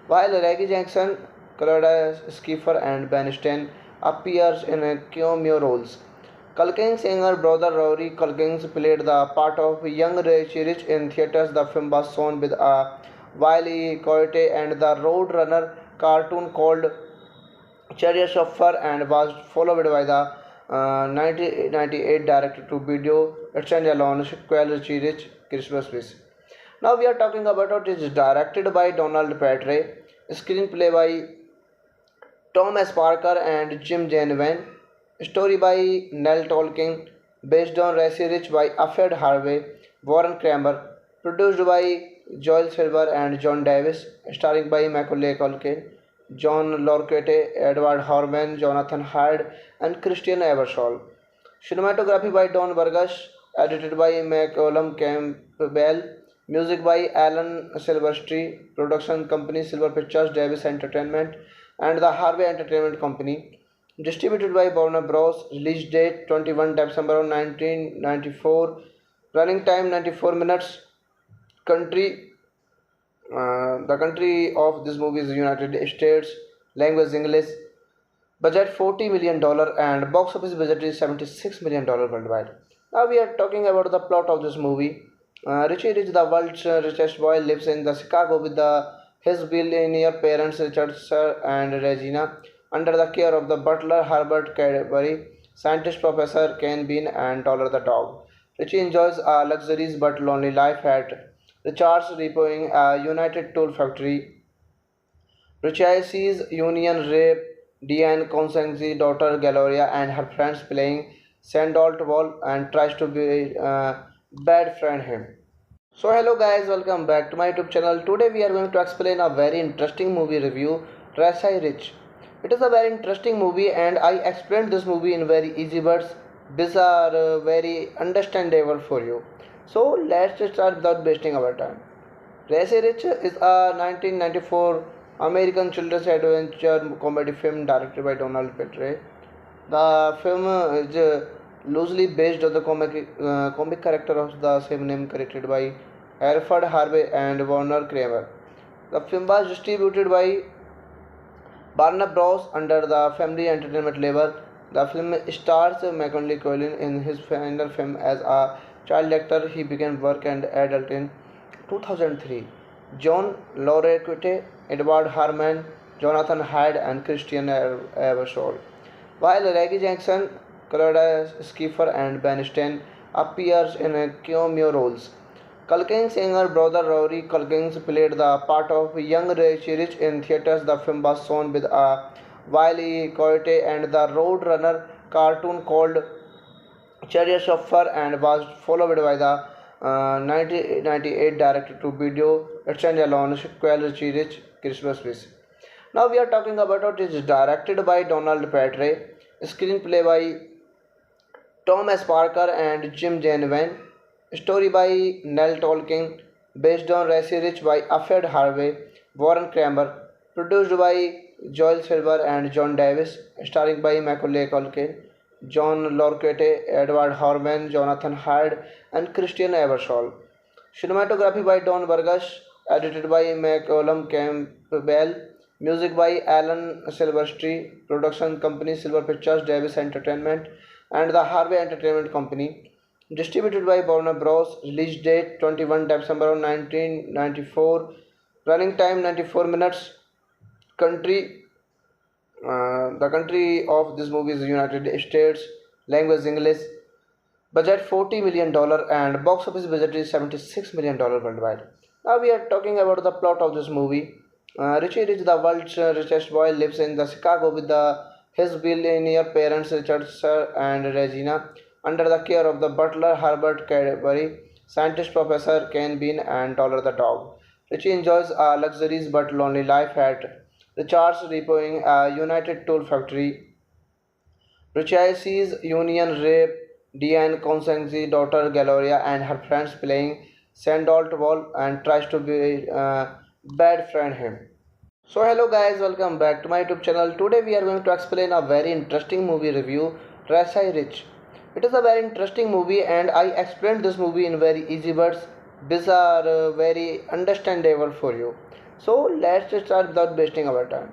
While Reggie Jackson, Claudia Schiffer, and Ben Stein appears in cameo roles. Culkin's younger brother Rory Culkins played the part of young Richie Rich in theaters. The film was shown with Wiley Coyote and the Roadrunner cartoon called Chariots of Fur and was followed by the 1998 direct-to-video standalone sequel Richie Rich Christmas Wish. Now we are talking about it is directed by Donald Petrie, screenplay by Thomas Parker and Jim Janvin, story by Nell Tolkien, based on Racy Rich by Alfred Harvey, Warren Kramer, produced by Joel Silver and John Davis, starring by Macaulay Culkin, John Larroquette, Edward Harmon, Jonathan Hyde, and Christian Eversole. Cinematography by Don Burgess, edited by Malcolm Campbell, music by Alan Silvestri, production company Silver Pictures, Davis Entertainment, and the Harvey Entertainment Company. Distributed by Warner Bros. Release date 21 December 1994. Running time 94 minutes. Country the country of this movie is United States. Language English. Budget $40 million and box office budget is $76 million worldwide. Now we are talking about the plot of this movie. Richie Rich, the world's richest boy, lives in the Chicago with his billionaire parents Richard Sir and Regina, under the care of the butler Herbert Cadbury, scientist Professor Ken Bean, and Dollar the dog. Richie enjoys a luxurious but lonely life at Richard's Repoing, a United Tool Factory. Richie sees Union rape Diane Constance's daughter Gloria and her friends playing Sandalt Ball and tries to be bad friend him. So hello guys, welcome back to my YouTube channel. Today we are going to explain a very interesting movie review, Racy Rich. It is a very interesting movie and I explained this movie in very easy words. These are very understandable for you. So let's just start without wasting our time. Racy Rich is a 1994 American children's adventure comedy film directed by Donald Petrie. The film is loosely based on the comic character of the same name created by Alfred Harvey and Warner Kramer. The film was distributed by Warner Bros. Under the Family Entertainment label. The film stars Macaulay Culkin in his final film as a child actor. He began work and adult in 2003. John Larroquette, Edward Harmon, Jonathan Hyde, and Christian Eversole. While Reggie Jackson, Claudia Schiffer, and Ben Stein appears in cameo roles. Culkin's younger brother Rory Culkins played the part of young Richie Rich in theaters. The film was shown with Wiley Coyote and the Roadrunner cartoon called Chariots of Fur and was followed by the 1998 direct-to-video standalone sequel Richie Rich Christmas Wish. Now we are talking about it is directed by Donald Petrie, screenplay by Thomas Parker and Jim Janvin, story by Nell Tolkien, based on Racy Rich by Alfred Harvey, Warren Kramer, produced by Joel Silver and John Davis, starring by Macaulay Culkin, John Larroquette, Edward Harmon, Jonathan Hyde, and Christian Eversole. Cinematography by Don Burgess, edited by Malcolm Campbell, music by Alan Silvestri, production company Silver Pictures, Davis Entertainment, and the Harvey Entertainment Company. Distributed by Warner Bros. Release date 21 December 1994. Running time 94 minutes. Country the country of this movie is United States. Language English. Budget $40 million and box office budget is $76 million worldwide. Now we are talking about the plot of this movie. Richie Rich, the world's richest boy, lives in the Chicago with his billionaire parents Richard Sir and Regina, under the care of the butler Herbert Cadbury, scientist Professor Ken Bean, and Dollar the dog. Richie enjoys a luxurious but lonely life at Richard's Repoing, a United Tool Factory. Richie sees Union rape Diane Constance's daughter Gloria and her friends playing Sandalt Ball and tries to be bad friend him. So hello guys, welcome back to my YouTube channel. Today we are going to explain a very interesting movie review, Racy Rich. It is a very interesting movie and I explained this movie in very easy words. These are very understandable for you. So let's just start without wasting our time.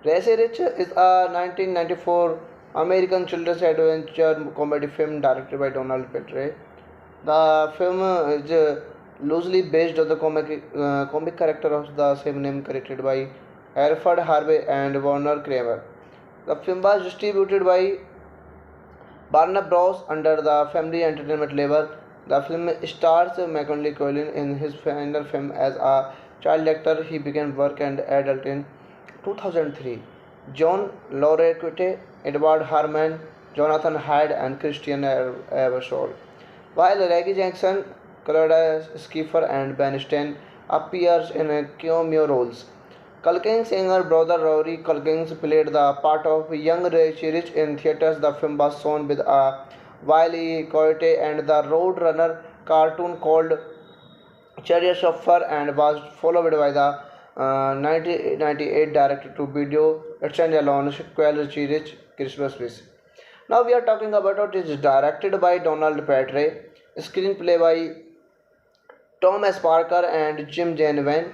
Racy Rich is a 1994 American children's adventure comedy film directed by Donald Petrie. The film is loosely based on the comic character of the same name created by Alfred Harvey and Warner Kramer. The film was distributed by Warner Bros. Under the Family Entertainment label. The film stars Macaulay Culkin in his final film as a child actor. He began work and adult in 2003. John Larroquette, Edward Harmon, Jonathan Hyde, and Christian Eversole. While Reggie Jackson, Claudia Schiffer, and Ben Stein appears in cameo roles. Culkin's younger brother Rory Culkin played the part of young Richie Rich in theaters. The film was shown with a Wiley Coyote and the Roadrunner cartoon called Chariot of Fur and was followed by the 1998 direct-to-video standalone sequel Richie Rich Christmas Wish. Now we are talking about it is directed by Donald Petrie, screenplay by Tom S. Parker and Jim Janvin,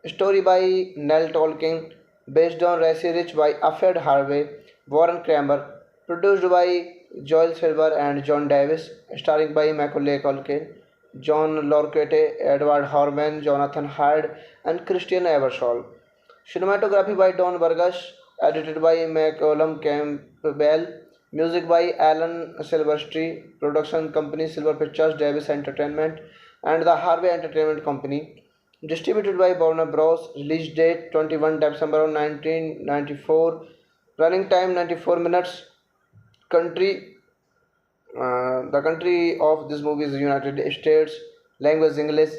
story by Nell Tolkien, based on Racy Rich by Alfred Harvey, Warren Kramer, produced by Joel Silver and John Davis, starring by Macaulay Culkin, John Larroquette, Edward Harmon, Jonathan Hyde, and Christian Eversole. Cinematography by Don Burgess, edited by Malcolm Campbell, music by Alan Silvestri, production company Silver Pictures, Davis Entertainment, and the Harvey Entertainment Company. Distributed by Warner Bros. Release date 21 December 1994. Running time 94 minutes. Country the country of this movie is United States. Language English.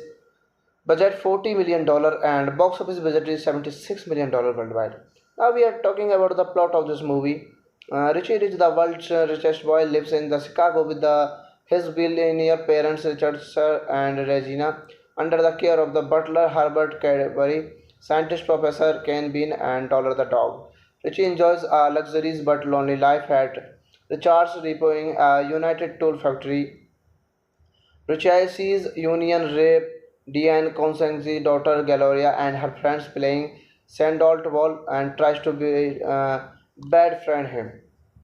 Budget $40 million and box office budget is $76 million worldwide. Now we are talking about the plot of this movie. Richie Rich, the world's richest boy, lives in the Chicago with his billionaire parents Richard Sir and Regina, under the care of the butler Herbert Cadbury, scientist Professor Ken Bean, and Dollar the dog. Richie enjoys a luxurious but lonely life at Richard's Repoing, a United Tool factory. Richie sees Union rape Diane Constance's daughter Gloria and her friends playing Sandalt Wall and tries to be bad friend him.